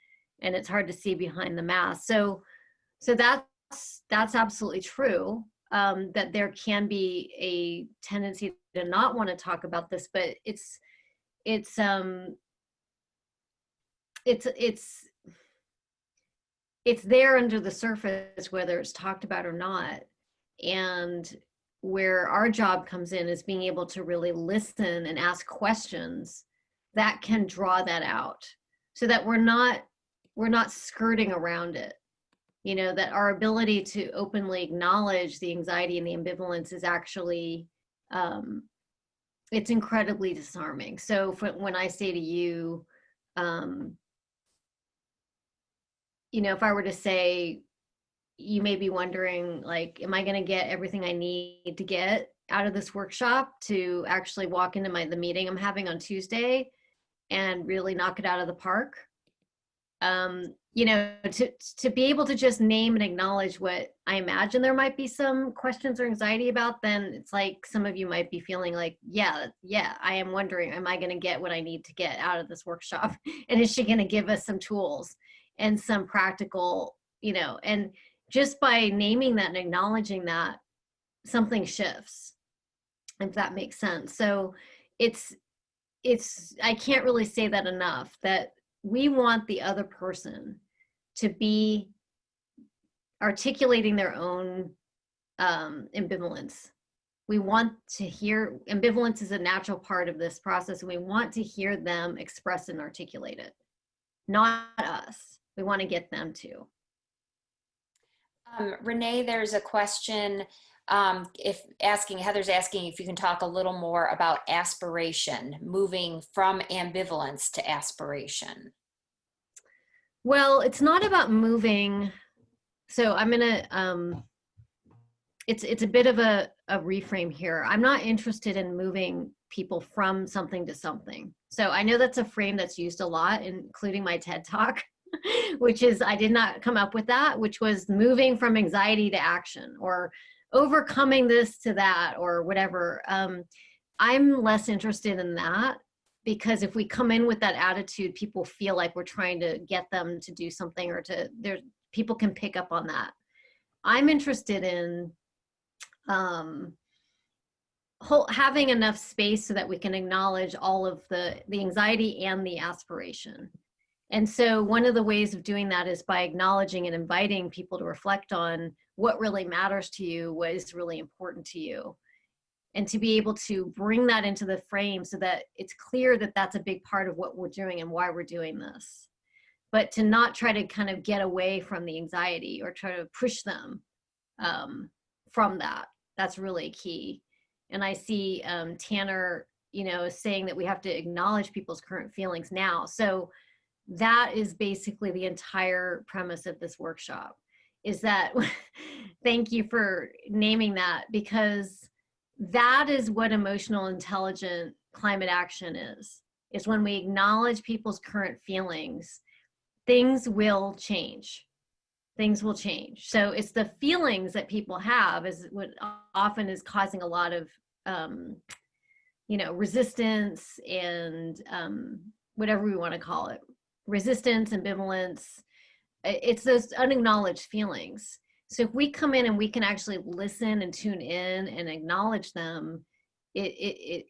[SPEAKER 2] And it's hard to see behind the mask. So that's absolutely true, that there can be a tendency to not want to talk about this, but it's there under the surface, whether it's talked about or not. And where our job comes in is being able to really listen and ask questions that can draw that out, so that we're not skirting around it. That our ability to openly acknowledge the anxiety and the ambivalence is actually, it's incredibly disarming. So when I say to you, if I were to say, you may be wondering, like, am I going to get everything I need to get out of this workshop to actually walk into the meeting I'm having on Tuesday and really knock it out of the park? To be able to just name and acknowledge what I imagine there might be some questions or anxiety about, then it's like some of you might be feeling like, yeah, I am wondering, am I going to get what I need to get out of this workshop? And is she going to give us some tools and some practical, and just by naming that and acknowledging that, something shifts, if that makes sense. So it's I can't really say that enough, that we want the other person to be articulating their own ambivalence. We want to hear, ambivalence is a natural part of this process, and we want to hear them express and articulate it, not us. We want to get them to.
[SPEAKER 1] Renee, there's a question. Heather's asking if you can talk a little more about aspiration, moving from ambivalence to aspiration.
[SPEAKER 2] Well, it's not about moving. So I'm gonna, it's a bit of a reframe here. I'm not interested in moving people from something to something. So I know that's a frame that's used a lot, including my TED Talk, which is, I did not come up with that, which was moving from anxiety to action, or overcoming this to that, or whatever. I'm less interested in that, because if we come in with that attitude, people feel like we're trying to get them to do something, or people can pick up on that. I'm interested in having enough space so that we can acknowledge all of the anxiety and the aspiration. And so one of the ways of doing that is by acknowledging and inviting people to reflect on what really matters to you, what is really important to you, and to be able to bring that into the frame so that it's clear that that's a big part of what we're doing and why we're doing this. But to not try to kind of get away from the anxiety or try to push them from that. That's really key. And I see Tanner, saying that we have to acknowledge people's current feelings now. So that is basically the entire premise of this workshop, is that, thank you for naming that, because that is what emotional intelligent climate action is when we acknowledge people's current feelings, things will change. Things will change. So it's the feelings that people have is what often is causing a lot of, resistance and whatever we want to call it, resistance, ambivalence. It's those unacknowledged feelings. So if we come in and we can actually listen and tune in and acknowledge them, it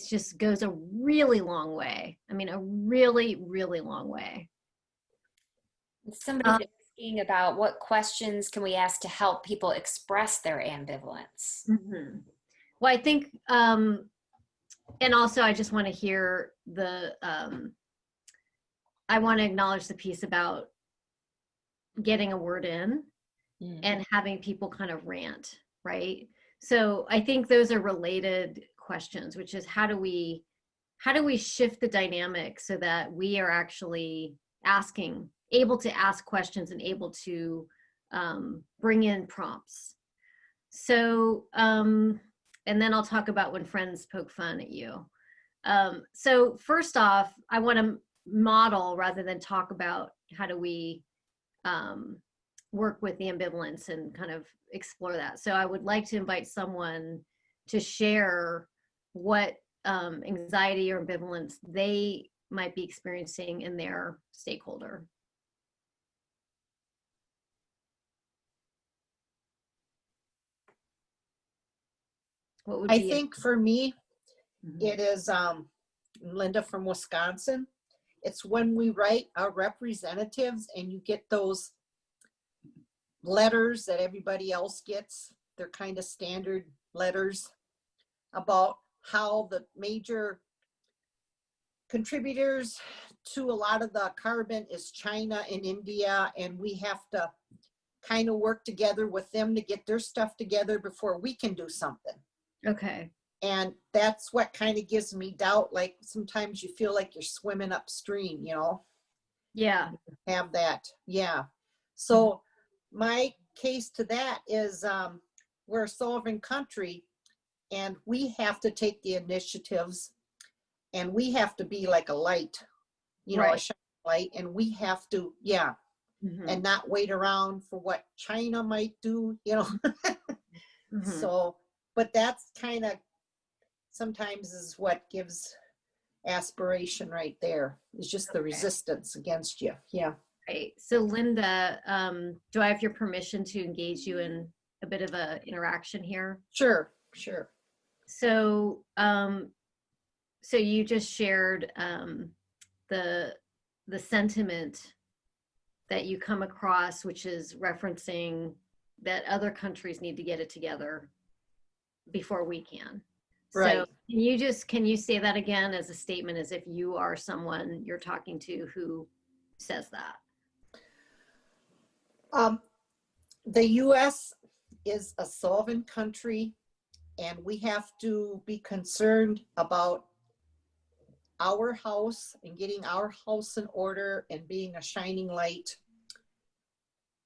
[SPEAKER 2] just goes a really long way. I mean, a really, really long way.
[SPEAKER 1] Somebody's asking about what questions can we ask to help people express their ambivalence?
[SPEAKER 2] Mm-hmm. Well, I think, and also I just want to hear I want to acknowledge the piece about getting a word in and having people kind of rant, right? So I think those are related questions, which is how do we shift the dynamic so that we are actually able to ask questions and able to bring in prompts. So, and then I'll talk about when friends poke fun at you. So first off, I want to model rather than talk about how do we work with the ambivalence and kind of explore that. So I would like to invite someone to share what anxiety or ambivalence they might be experiencing in their stakeholder. What would
[SPEAKER 4] I
[SPEAKER 2] be
[SPEAKER 4] think for me,
[SPEAKER 2] Mhm.
[SPEAKER 4] it is Linda from Wisconsin. It's when we write our representatives and you get those letters that everybody else gets. They're kind of standard letters about how the major contributors to a lot of the carbon is China and India, and we have to kind of work together with them to get their stuff together before we can do something.
[SPEAKER 2] Okay.
[SPEAKER 4] And that's what kind of gives me doubt. Like sometimes you feel like you're swimming upstream,
[SPEAKER 2] Yeah.
[SPEAKER 4] have that. Yeah. So my case to that is we're a sovereign country and we have to take the initiatives and we have to be like a light,
[SPEAKER 2] Right.
[SPEAKER 4] a shining light, and we have to, and not wait around for what China might do, So, but that's kind of sometimes is what gives aspiration right there. It's just the resistance against you. Yeah.
[SPEAKER 2] Right. So Linda, do I have your permission to engage you in a bit of a interaction here?
[SPEAKER 4] Sure.
[SPEAKER 2] So so you just shared the sentiment that you come across, which is referencing that other countries need to get it together before we can.
[SPEAKER 4] Right.
[SPEAKER 2] So can you say that again as a statement, as if you are someone you're talking to who says that?
[SPEAKER 4] The U.S. is a solvent country, and we have to be concerned about our house and getting our house in order and being a shining light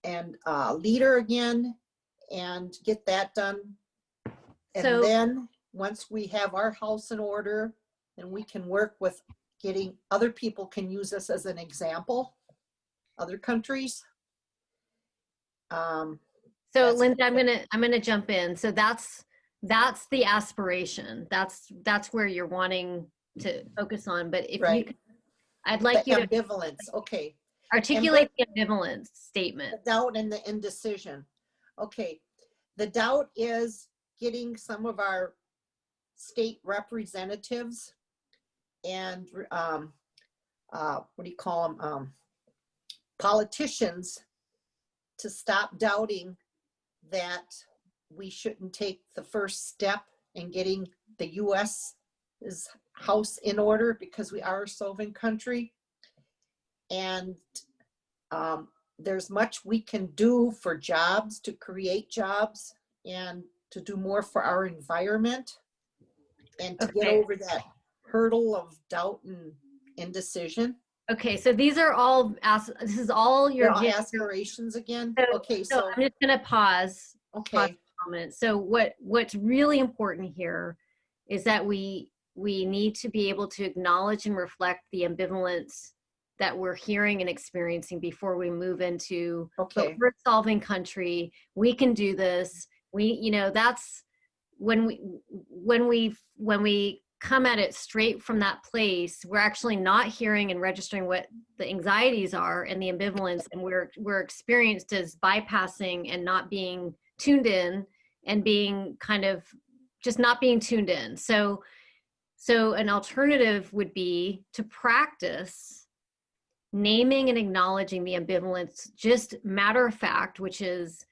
[SPEAKER 4] and leader again and get that done. And
[SPEAKER 2] So-
[SPEAKER 4] then once we have our house in order, then we can work with getting other people can use us as an example, other countries.
[SPEAKER 2] So
[SPEAKER 4] That's-
[SPEAKER 2] Linda, I'm gonna jump in. So that's the aspiration. That's where you're wanting to focus on. But if
[SPEAKER 4] Right.
[SPEAKER 2] you, I'd like
[SPEAKER 4] The
[SPEAKER 2] you to
[SPEAKER 4] ambivalence, okay.
[SPEAKER 2] articulate the ambivalence statement.
[SPEAKER 4] The doubt and the indecision. Okay, the doubt is getting some of our state representatives and what do you call them? Politicians to stop doubting that we shouldn't take the first step in getting the U.S.'s house in order because we are a solvent country. And there's much we can do for jobs, to create jobs and to do more for our environment and to get
[SPEAKER 2] Okay.
[SPEAKER 4] over that hurdle of doubt and indecision.
[SPEAKER 2] Okay, so these are all, this is all your
[SPEAKER 4] They're all aspirations again. Okay,
[SPEAKER 2] So
[SPEAKER 4] so,
[SPEAKER 2] I'm just gonna pause for
[SPEAKER 4] okay,
[SPEAKER 2] a moment. So what's really important here is that we need to be able to acknowledge and reflect the ambivalence that we're hearing and experiencing before we move into,
[SPEAKER 4] okay,
[SPEAKER 2] but we're a solving country, we can do this. That's when we come at it straight from that place, we're actually not hearing and registering what the anxieties are and the ambivalence, and we're experienced as bypassing and not being tuned in and being kind of just not being tuned in. So an alternative would be to practice naming and acknowledging the ambivalence, just matter of fact, which is,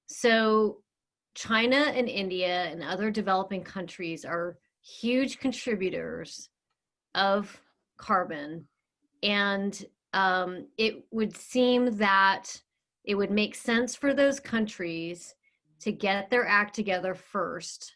[SPEAKER 2] so China and India and other developing countries are huge contributors of carbon. And it would seem that it would make sense for those countries to get their act together first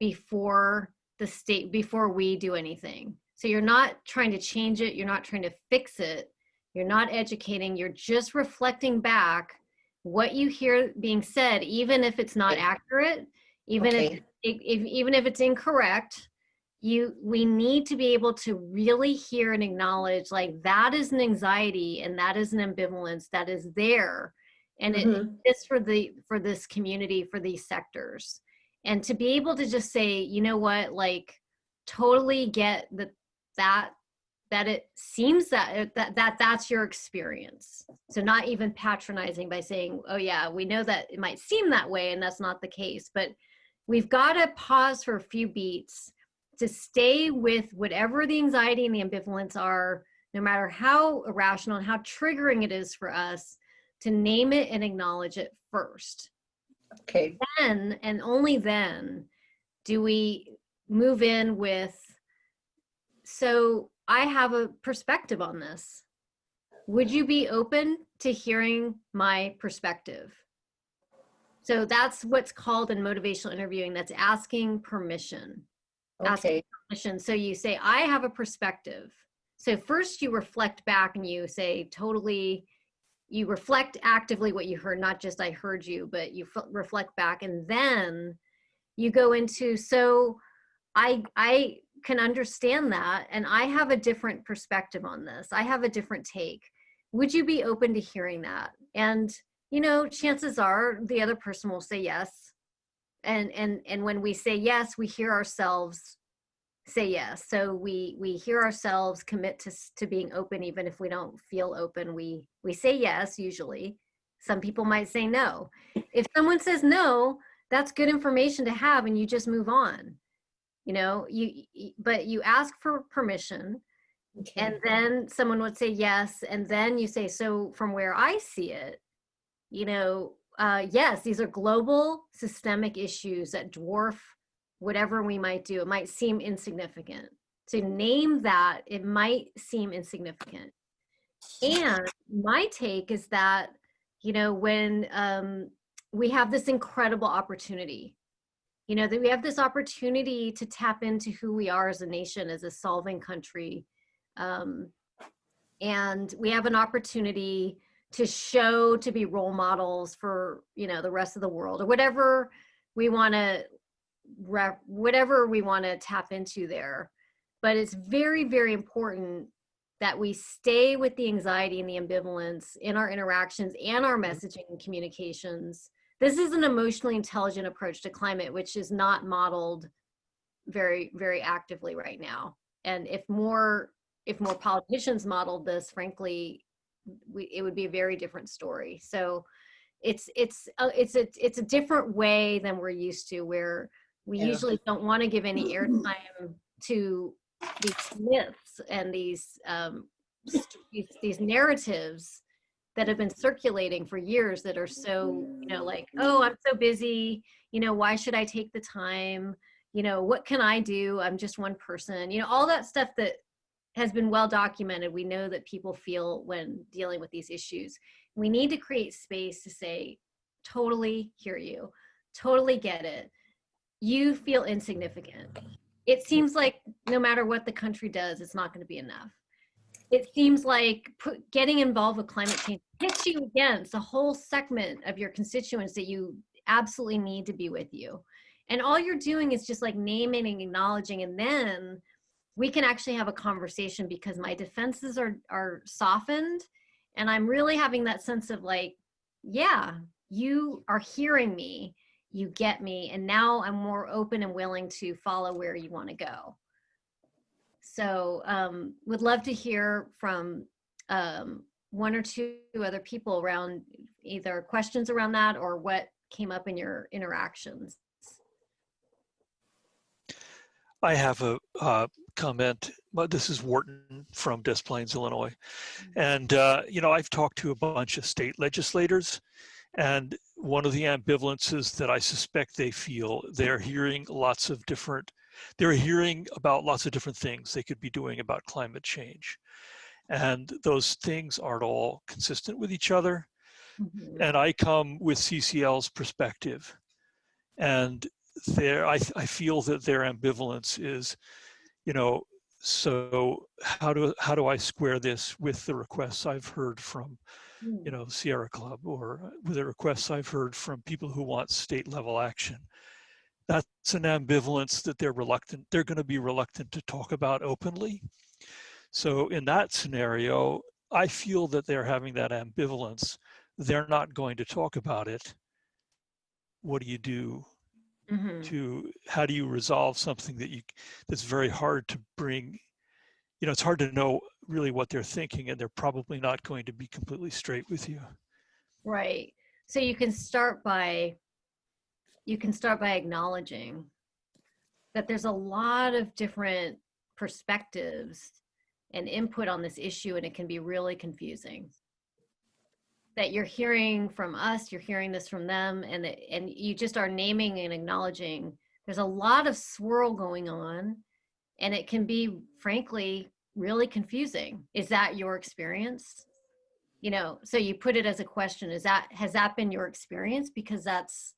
[SPEAKER 2] before we do anything. So you're not trying to change it, you're not trying to fix it, you're not educating, you're just reflecting back what you hear being said, even if it's not accurate, even
[SPEAKER 4] okay,
[SPEAKER 2] even if it's incorrect. We need to be able to really hear and acknowledge, like, that is an anxiety and that is an ambivalence that is there, and it is for this community, for these sectors. And to be able to just say, you know what, like, totally get that it seems that's your experience. So not even patronizing by saying, oh yeah, we know that it might seem that way and that's not the case, but we've got to pause for a few beats to stay with whatever the anxiety and the ambivalence are, no matter how irrational and how triggering it is for us, to name it and acknowledge it first.
[SPEAKER 4] okay,
[SPEAKER 2] Then, and only then, do we move in with, so I have a perspective on this. Would you be open to hearing my perspective? So that's what's called in motivational interviewing, that's asking permission. Asking
[SPEAKER 4] okay,
[SPEAKER 2] permission. So you say, I have a perspective. So first you reflect back and you say, you reflect actively what you heard, not just I heard you, but you reflect back, and then you go into, so I can understand that, and I have a different perspective on this. I have a different take. Would you be open to hearing that? And chances are the other person will say yes. And when we say yes, we hear ourselves say yes. So we hear ourselves commit to being open, even if we don't feel open. We say yes usually. Some people might say no. If someone says no, that's good information to have, and you just move on. You know, but you ask for permission,
[SPEAKER 4] Okay.
[SPEAKER 2] and then someone would say yes, and then you say, so from where I see it, you know, yes, these are global systemic issues that dwarf whatever we might do. It might seem insignificant. To name that, it might seem insignificant. And my take is that, you know, when we have this incredible opportunity, you know, that we have this opportunity to tap into who we are as a nation, as a solving country. And we have an opportunity to show, to be role models for, you know, the rest of the world, or whatever we want to, whatever we want to tap into there. But it's very, very important that we stay with the anxiety and the ambivalence in our interactions and our messaging and communications. This is an emotionally intelligent approach to climate, which is not modeled very, very actively right now. And if more politicians modeled this, frankly, it would be a very different story. So it's a different way than we're used to, where we usually don't want to give any airtime to these myths and these narratives that have been circulating for years that are so, you know, like, oh, I'm so busy, you know, why should I take the time? You know, what can I do? I'm just one person, you know, all that stuff that has been well documented. We know that people feel when dealing with these issues. We need to create space to say, totally hear you, totally get it. You feel insignificant. It seems like no matter what the country does, it's not going to be enough. It seems like getting involved with climate change hits you against a whole segment of your constituents that you absolutely need to be with you. And all you're doing is just like naming and acknowledging, and then we can actually have a conversation because my defenses are softened, and I'm really having that sense of like, yeah, you are hearing me, you get me, and now I'm more open and willing to follow where you want to go. So would love to hear from one or two other people around either questions around that or what came up in your interactions.
[SPEAKER 5] I have a comment. This is Wharton from Des Plaines, Illinois. And, you know, I've talked to a bunch of state legislators, and one of the ambivalences that I suspect they feel, they're hearing about lots of different things they could be doing about climate change. And those things aren't all consistent with each other.
[SPEAKER 2] Mm-hmm.
[SPEAKER 5] And I come with CCL's perspective. And I feel that their ambivalence is, you know, so how do I square this with the requests I've heard from, you know, Sierra Club, or with the requests I've heard from people who want state level action? That's an ambivalence that they're going to be reluctant to talk about openly. So in that scenario, I feel that they're having that ambivalence. They're not going to talk about it. What do you do?
[SPEAKER 2] Mm-hmm.
[SPEAKER 5] How do you resolve something that's very hard to bring? You know, it's hard to know really what they're thinking, and they're probably not going to be completely straight with you.
[SPEAKER 2] Right. So you can start by acknowledging that there's a lot of different perspectives and input on this issue, and it can be really confusing. That you're hearing from us, you're hearing this from them, and you just are naming and acknowledging there's a lot of swirl going on, and it can be, frankly, really confusing. Is that your experience? You know, so you put it as a question. Has that been your experience? Because that's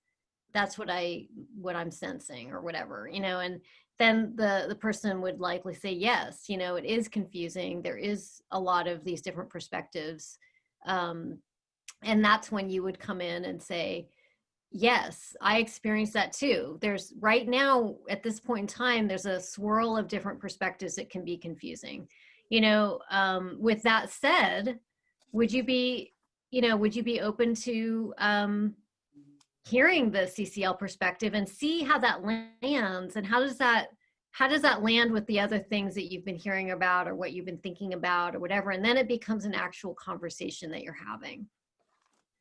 [SPEAKER 2] what I'm sensing, or whatever, you know. And then the person would likely say, yes, you know, it is confusing. There is a lot of these different perspectives. And that's when you would come in and say, yes, I experienced that too. There's right now, at this point in time, there's a swirl of different perspectives that can be confusing. You know, with that said, would you be open to hearing the CCL perspective and see how that lands, and how does that land with the other things that you've been hearing about, or what you've been thinking about, or whatever, and then it becomes an actual conversation that you're having.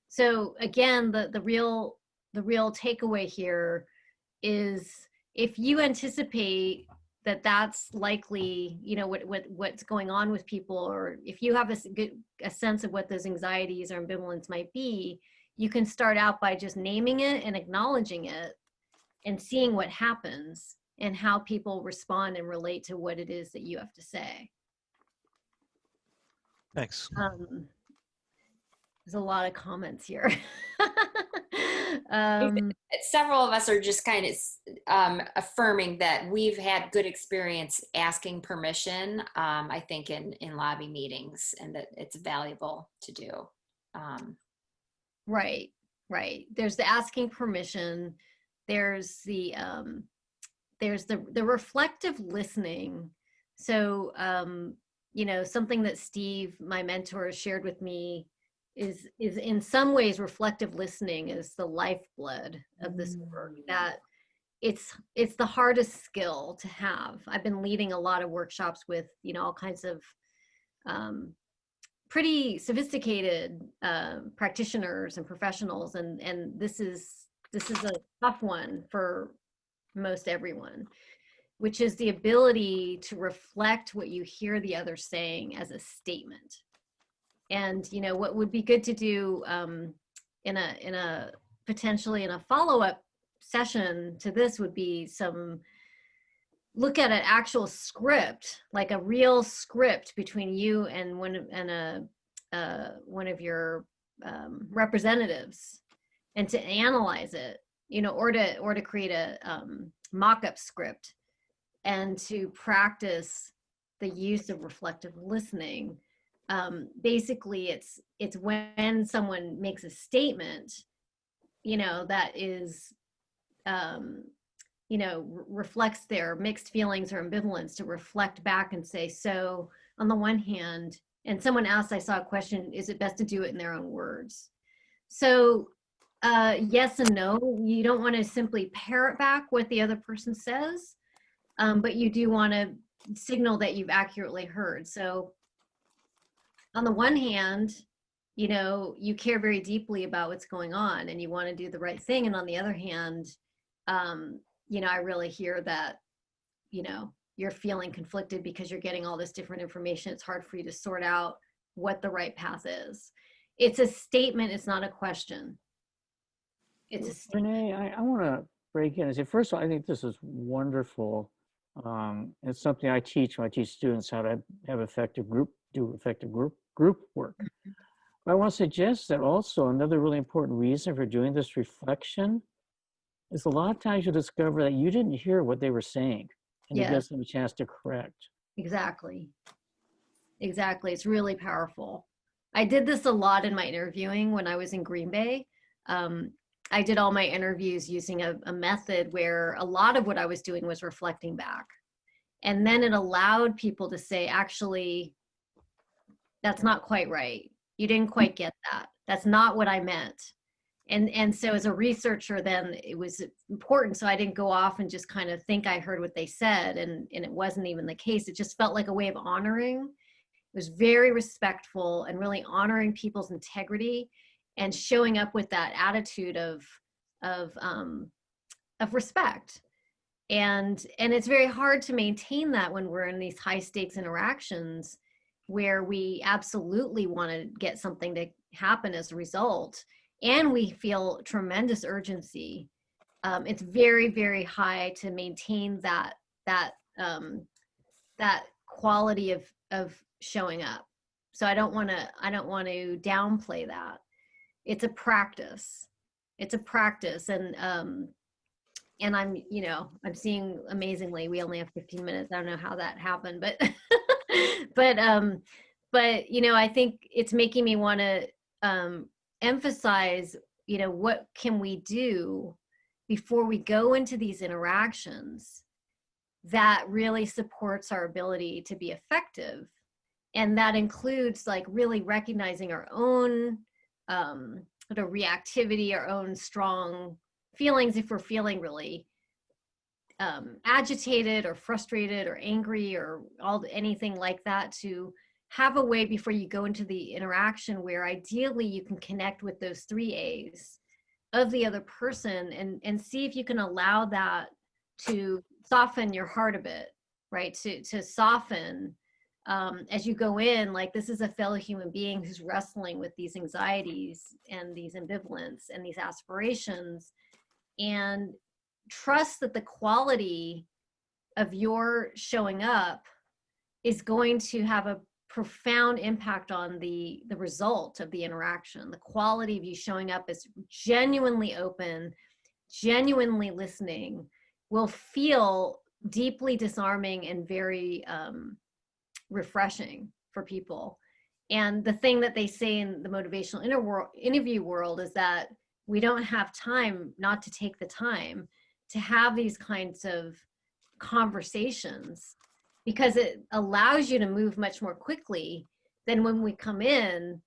[SPEAKER 2] So again, the real takeaway here is if you anticipate that that's likely, you know, what's going on with people, or if you have a sense of what those anxieties or ambivalence might be, you can start out by just naming it and acknowledging it and seeing what happens and how people respond and relate to what it is that you have to say.
[SPEAKER 5] Thanks.
[SPEAKER 2] There's a lot of comments here.
[SPEAKER 1] Several of us are just kind of affirming that we've had good experience asking permission, I think in lobby meetings, and that it's valuable to do.
[SPEAKER 2] Right. There's the asking permission. There's the reflective listening. So, you know, something that Steve, my mentor, shared with me is in some ways reflective listening is the lifeblood of this work. That it's the hardest skill to have. I've been leading a lot of workshops with, you know, all kinds of pretty sophisticated practitioners and professionals, and this is a tough one for most everyone, which is the ability to reflect what you hear the other saying as a statement. And, you know, what would be good to do in a potentially in a follow-up session to this would be look at an actual script, like a real script between you and one of your representatives, and to analyze it, you know, or to create a mock-up script, and to practice the use of reflective listening. Basically, it's when someone makes a statement, you know, that is, you know, reflects their mixed feelings or ambivalence, to reflect back and say, so on the one hand, and someone asked, I saw a question, is it best to do it in their own words? So yes and no. You don't want to simply parrot back what the other person says, but you do want to signal that you've accurately heard. So on the one hand, you know, you care very deeply about what's going on and you want to do the right thing. And on the other hand, you know, I really hear that, you know, you're feeling conflicted because you're getting all this different information. It's hard for you to sort out what the right path is. It's a statement. It's not a question. It's a statement.
[SPEAKER 6] Renee, I want to break in and say, first of all, I think this is wonderful. It's something I teach when I teach students how to have effective group work. But I want to suggest that also another really important reason for doing this reflection is a lot of times you'll discover that you didn't hear what they were saying, and it gives them a chance to correct.
[SPEAKER 2] Exactly. It's really powerful. I did this a lot in my interviewing when I was in Green Bay. I did all my interviews using a method where a lot of what I was doing was reflecting back. And then it allowed people to say, actually, that's not quite right. You didn't quite get that. That's not what I meant. And so as a researcher, then it was important. So I didn't go off and just kind of think I heard what they said, and it wasn't even the case. It just felt like a way of honoring. It was very respectful and really honoring people's integrity and showing up with that attitude of respect. And it's very hard to maintain that when we're in these high stakes interactions where we absolutely want to get something to happen as a result, and we feel tremendous urgency. It's very, very high to maintain that quality of showing up. So I don't want to downplay that. It's a practice. And I'm, you know, I'm seeing amazingly, we only have 15 minutes. I don't know how that happened, but but you know, I think it's making me want to emphasize, you know, what can we do before we go into these interactions that really supports our ability to be effective. And that includes like really recognizing our own sort of reactivity, our own strong feelings, if we're feeling really agitated or frustrated or angry or anything like that, to have a way before you go into the interaction where ideally you can connect with those 3 A's of the other person and see if you can allow that to soften your heart a bit, right? To soften as you go in, like this is a fellow human being who's wrestling with these anxieties and these ambivalence and these aspirations, and trust that the quality of your showing up is going to have a profound impact on the result of the interaction. The quality of you showing up as genuinely open, genuinely listening, will feel deeply disarming and very refreshing for people. And the thing that they say in the motivational interview world is that we don't have time not to take the time to have these kinds of conversations, because it allows you to move much more quickly than when we come in,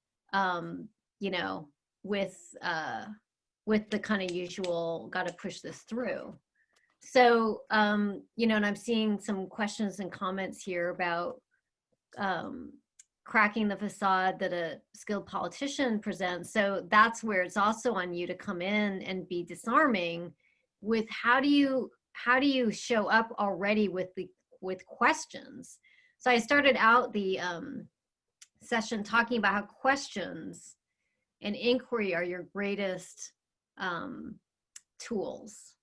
[SPEAKER 2] you know, with the kind of usual, got to push this through. So, you know, and I'm seeing some questions and comments here about cracking the facade that a skilled politician presents. So that's where it's also on you to come in and be disarming with how do you show up already with questions. So I started out the session talking about how questions and inquiry are your greatest tools.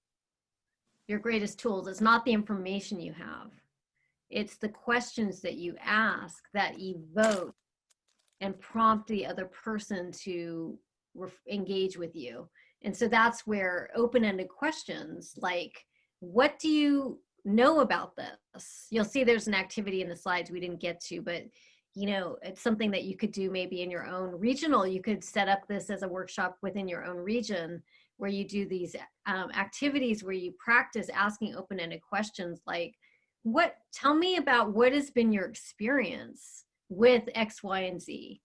[SPEAKER 2] Your greatest tools. It's not the information you have. It's the questions that you ask that evoke and prompt the other person to engage with you. And so that's where open-ended questions like, what do you know about this? You'll see there's an activity in the slides we didn't get to, but you know, it's something that you could do maybe in your own regional. You could set up this as a workshop within your own region where you do these activities where you practice asking open-ended questions like, tell me about what has been your experience with X, Y, and Z.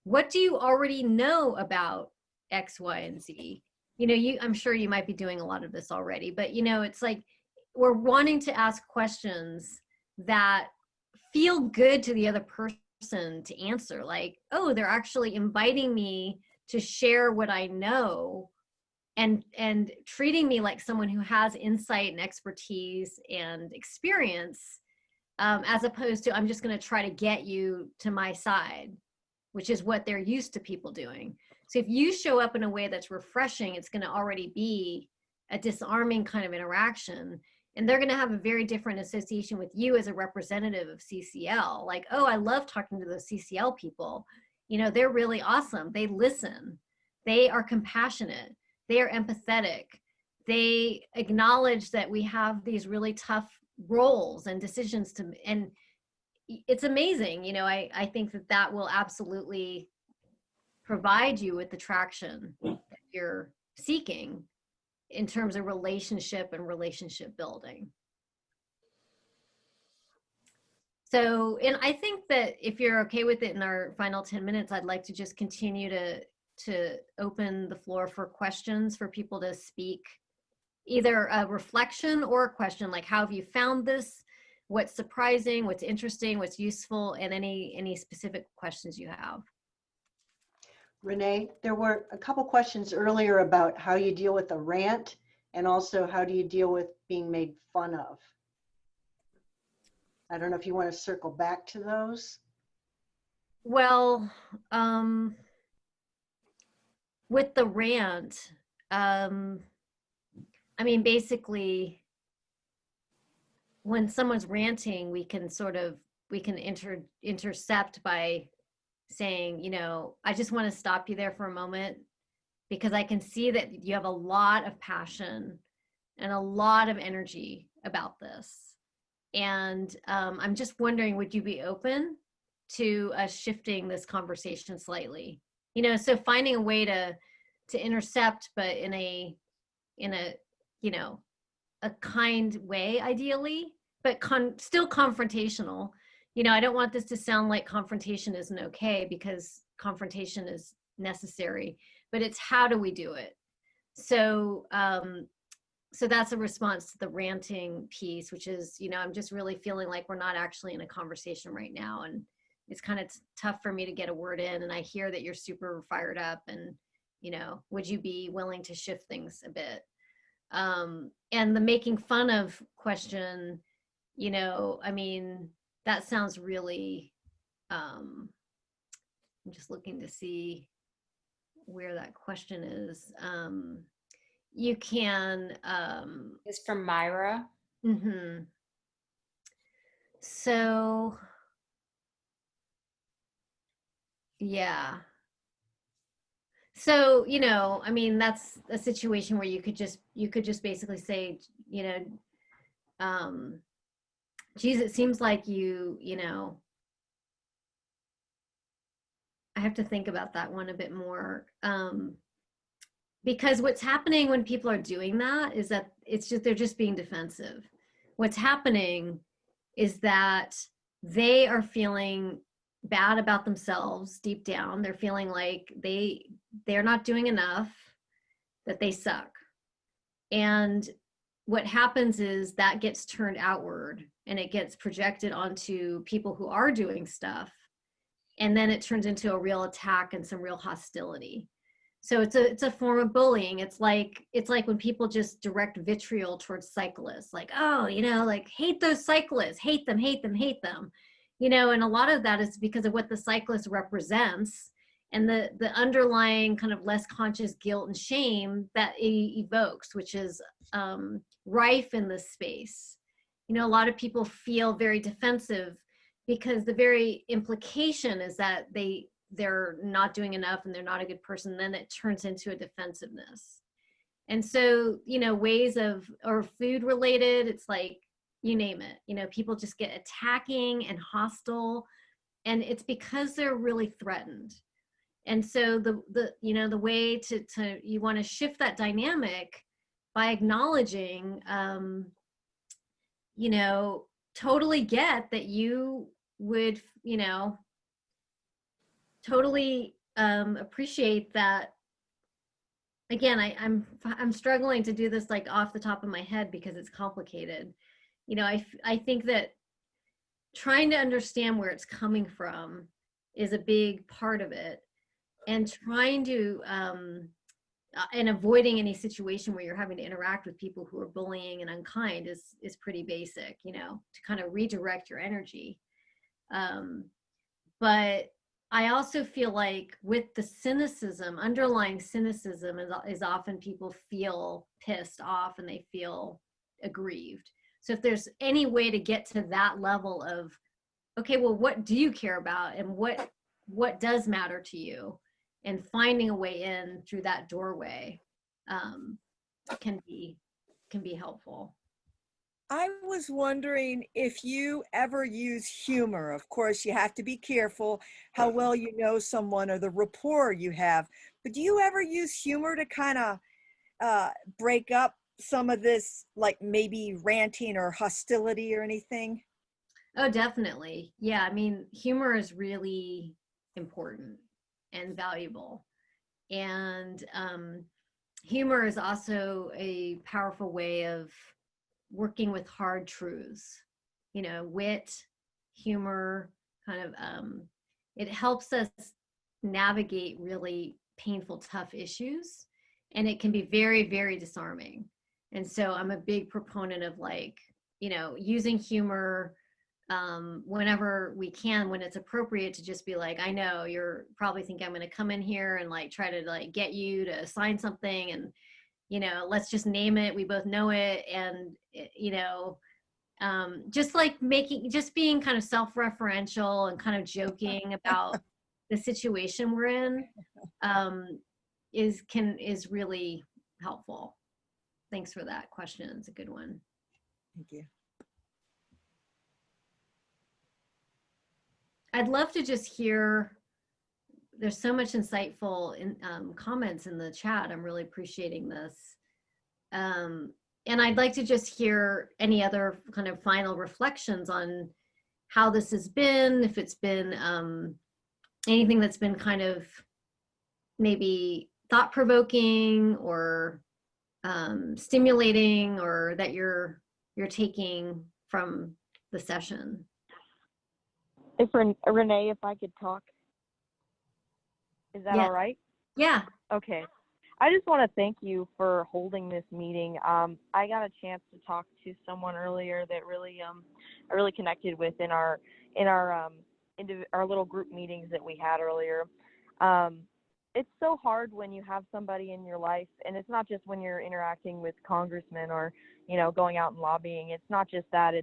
[SPEAKER 2] What do you already know about X, Y, and Z? You know, I'm sure you might be doing a lot of this already, but you know, it's like we're wanting to ask questions that feel good to the other person to answer. Like, oh, they're actually inviting me to share what I know and treating me like someone who has insight and expertise and experience, as opposed to I'm just going to try to get you to my side, which is what they're used to people doing. So if you show up in a way that's refreshing, it's going to already be a disarming kind of interaction. And they're going to have a very different association with you as a representative of CCL. Like, oh, I love talking to those CCL people. You know, they're really awesome. They listen. They are compassionate. They are empathetic. They acknowledge that we have these really tough roles and decisions to, and it's amazing. You know, I think that will absolutely provide you with the traction that you're seeking in terms of relationship and relationship building. So, and I think that if you're okay with it in our final 10 minutes, I'd like to just continue to open the floor for questions for people to speak, either a reflection or a question like, how have you found this? What's surprising, what's interesting, what's useful, and any specific questions you have.
[SPEAKER 7] Renee, there were a couple questions earlier about how you deal with a rant and also how do you deal with being made fun of. I don't know if you want to circle back to those.
[SPEAKER 2] Well, with the rant, I mean, basically, when someone's ranting, we can intercept by saying, you know, I just want to stop you there for a moment because I can see that you have a lot of passion and a lot of energy about this. And I'm just wondering, would you be open to us shifting this conversation slightly? You know, so finding a way to intercept, but in a, you know, a kind way, ideally, but still confrontational. You know, I don't want this to sound like confrontation isn't okay, because confrontation is necessary, but it's how do we do it? So, so that's a response to the ranting piece, which is, you know, I'm just really feeling like we're not actually in a conversation right now. And it's kind of tough for me to get a word in. And I hear that you're super fired up and, you know, would you be willing to shift things a bit? And the making fun of question, you know, I mean, that sounds really, I'm just looking to see where that question is. You can,
[SPEAKER 1] It's from Myra.
[SPEAKER 2] mhm. So, yeah. So, you know, I mean, that's a situation where you could just basically say, you know, geez, it seems like you know, I have to think about that one a bit more. Because what's happening when people are doing that is that they're just being defensive. What's happening is that they are feeling bad about themselves deep down. They're feeling like they're not doing enough, that they suck. And what happens is that gets turned outward and it gets projected onto people who are doing stuff. And then it turns into a real attack and some real hostility. So it's a form of bullying. It's like when people just direct vitriol towards cyclists, like, oh, you know, like, hate those cyclists, hate them, hate them, hate them. You know, and a lot of that is because of what the cyclist represents and the underlying kind of less conscious guilt and shame that it evokes, which is rife in this space. You know, a lot of people feel very defensive because the very implication is that they're not doing enough and they're not a good person. Then it turns into a defensiveness. And so, you know, ways of, or food related, it's like, you name it, you know, people just get attacking and hostile, and it's because they're really threatened. And so the you know, the way to you want to shift that dynamic by acknowledging, you know, totally get that you would, you know, totally appreciate that. Again, I'm struggling to do this like off the top of my head because it's complicated. You know, I think that trying to understand where it's coming from is a big part of it, and trying to and avoiding any situation where you're having to interact with people who are bullying and unkind is pretty basic, you know, to kind of redirect your energy. But I also feel like with the cynicism, underlying cynicism is often people feel pissed off and they feel aggrieved. So if there's any way to get to that level of, okay, well, what do you care about and what does matter to you, and finding a way in through that doorway can be helpful.
[SPEAKER 8] I was wondering if you ever use humor. Of course, you have to be careful how well you know someone or the rapport you have. But do you ever use humor to kind of break up some of this, like maybe ranting or hostility or anything?
[SPEAKER 2] Oh, definitely. Yeah, I mean, humor is really important and valuable. And humor is also a powerful way of working with hard truths. You know, wit, humor, kind of, it helps us navigate really painful, tough issues. And it can be very, very disarming. And so I'm a big proponent of, like, you know, using humor whenever we can, when it's appropriate, to just be like, I know you're probably thinking I'm going to come in here and like try to like get you to sign something, and you know, let's just name it, we both know it. And you know, just like being kind of self-referential and kind of joking about the situation we're in is really helpful. Thanks for that question. It's a good one.
[SPEAKER 8] Thank you.
[SPEAKER 2] I'd love to just hear, there's so much insightful comments in the chat. I'm really appreciating this. And I'd like to just hear any other kind of final reflections on how this has been, if it's been anything that's been kind of maybe thought-provoking or stimulating, or that you're taking from the session.
[SPEAKER 9] If Renee, if I could talk, is that
[SPEAKER 2] Yeah.
[SPEAKER 9] all right?
[SPEAKER 2] Yeah.
[SPEAKER 9] Okay. I just want to thank you for holding this meeting. I got a chance to talk to someone earlier that really I really connected with in our our little group meetings that we had earlier. It's so hard when you have somebody in your life, and it's not just when you're interacting with congressmen or, you know, going out and lobbying. It's not just that.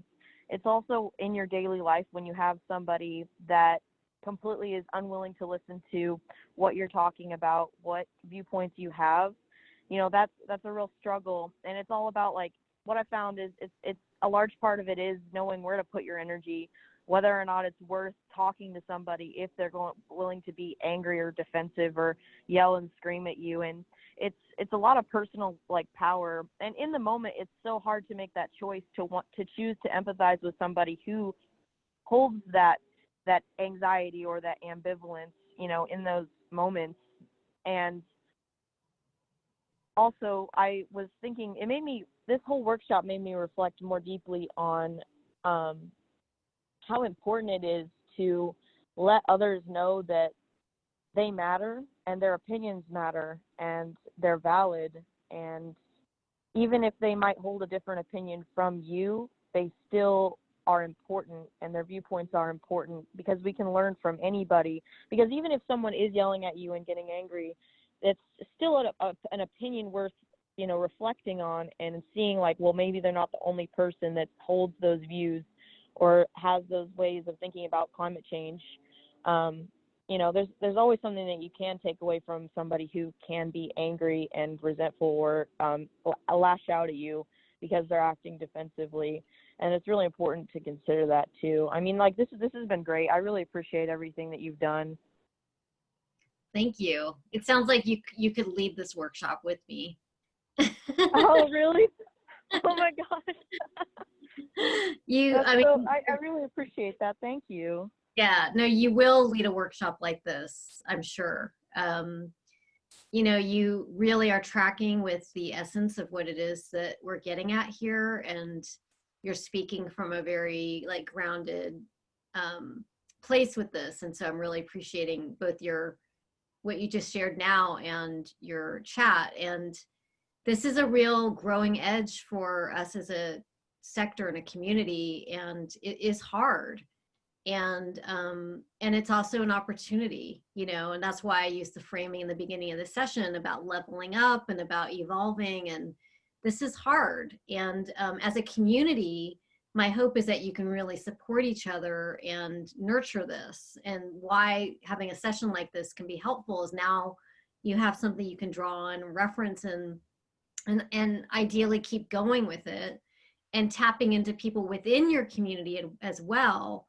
[SPEAKER 9] It's also in your daily life when you have somebody that completely is unwilling to listen to what you're talking about, what viewpoints you have. You know, that's a real struggle. And it's all about, like, what I found is it's a large part of it is knowing where to put your energy, whether or not it's worth talking to somebody if they're willing to be angry or defensive or yell and scream at you. And it's a lot of personal, like, power. And in the moment, it's so hard to make that choice to want to choose to empathize with somebody who holds that anxiety or that ambivalence, you know, in those moments. And also, I was thinking, this whole workshop made me reflect more deeply on how important it is to let others know that they matter and their opinions matter and they're valid. And even if they might hold a different opinion from you, they still are important and their viewpoints are important, because we can learn from anybody. Because even if someone is yelling at you and getting angry, it's still an opinion worth, you know, reflecting on and seeing, like, well, maybe they're not the only person that holds those views or has those ways of thinking about climate change. You know, there's always something that you can take away from somebody who can be angry and resentful or lash out at you because they're acting defensively. And it's really important to consider that too. I mean, like, this has been great. I really appreciate everything that you've done.
[SPEAKER 2] Thank you. It sounds like you could lead this workshop with me.
[SPEAKER 9] Oh, really? Oh my gosh. I really appreciate that. Thank you.
[SPEAKER 2] Yeah, no, you will lead a workshop like this, I'm sure. You know, you really are tracking with the essence of what it is that we're getting at here, and you're speaking from a very, like, grounded place with this. And so I'm really appreciating both what you just shared now and your chat. And this is a real growing edge for us as a sector and a community, and it is hard. And it's also an opportunity, you know, and that's why I used the framing in the beginning of the session about leveling up and about evolving. And this is hard. And as a community, my hope is that you can really support each other and nurture this. And why having a session like this can be helpful is now you have something you can draw on, reference, and ideally keep going with it, and tapping into people within your community as well,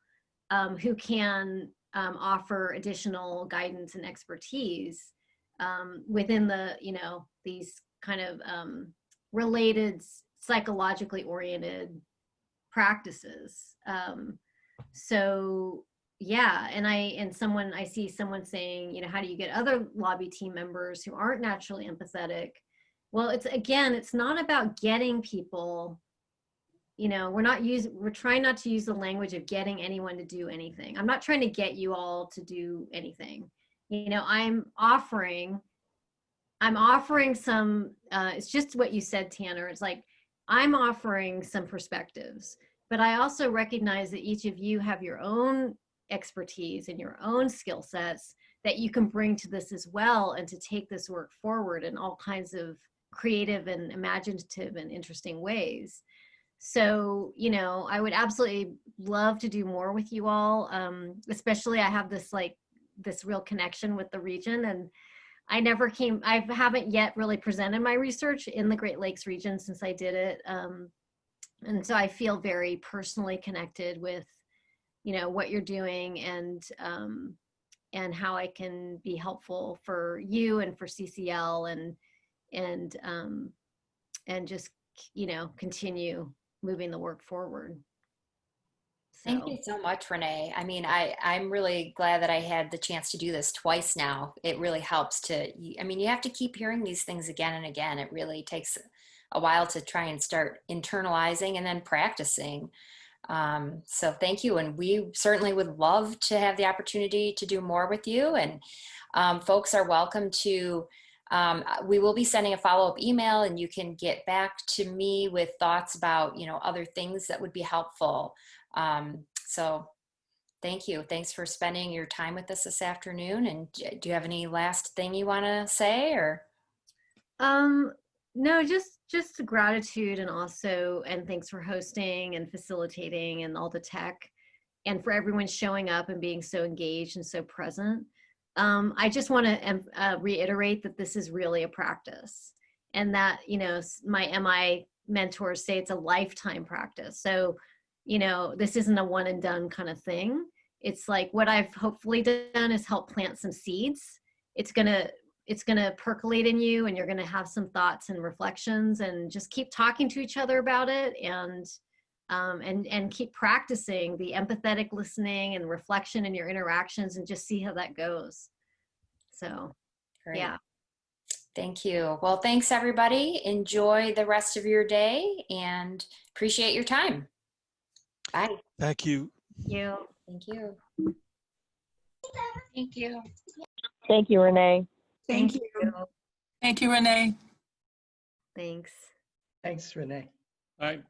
[SPEAKER 2] who can offer additional guidance and expertise within the, you know, these kind of related, psychologically oriented practices. So yeah, and I see someone saying, you know, how do you get other lobby team members who aren't naturally empathetic? Well, it's not about getting people. You know, we're trying not to use the language of getting anyone to do anything. I'm not trying to get you all to do anything. You know, I'm offering some, it's just what you said, Tanner. It's like, I'm offering some perspectives, but I also recognize that each of you have your own expertise and your own skill sets that you can bring to this as well, and to take this work forward in all kinds of creative and imaginative and interesting ways. So, you know, I would absolutely love to do more with you all. Especially I have this real connection with the region, and I haven't yet really presented my research in the Great Lakes region since I did it. And so I feel very personally connected with, you know, what you're doing, and how I can be helpful for you and for CCL, and just, you know, continue moving the work forward.
[SPEAKER 1] Thank you so much, Renee. I mean, I'm really glad that I had the chance to do this twice now. It really helps I mean, you have to keep hearing these things again and again. It really takes a while to try and start internalizing and then practicing. So thank you. And we certainly would love to have the opportunity to do more with you. And folks are welcome to We will be sending a follow-up email, and you can get back to me with thoughts about, other things that would be helpful. So thank you. Thanks for spending your time with us this afternoon. And do you have any last thing you want to say, or?
[SPEAKER 2] No, just gratitude, and thanks for hosting and facilitating and all the tech, and for everyone showing up and being so engaged and so present. I just want to reiterate that this is really a practice, and that, my MI mentors say it's a lifetime practice. So, this isn't a one and done kind of thing. It's like what I've hopefully done is help plant some seeds. It's going to percolate in you, and you're going to have some thoughts and reflections, and just keep talking to each other about it, and keep practicing the empathetic listening and reflection in your interactions, and just see how that goes. So,
[SPEAKER 1] Great.
[SPEAKER 2] yeah.
[SPEAKER 1] Thank you. Well, thanks everybody. Enjoy the rest of your day and appreciate your time. Bye.
[SPEAKER 5] Thank you.
[SPEAKER 2] Thank you.
[SPEAKER 1] Thank you.
[SPEAKER 10] Thank you.
[SPEAKER 9] Thank you, Renee.
[SPEAKER 10] Thank you. Thank you, Renee.
[SPEAKER 2] Thanks.
[SPEAKER 11] Thanks, Renee.
[SPEAKER 3] All right.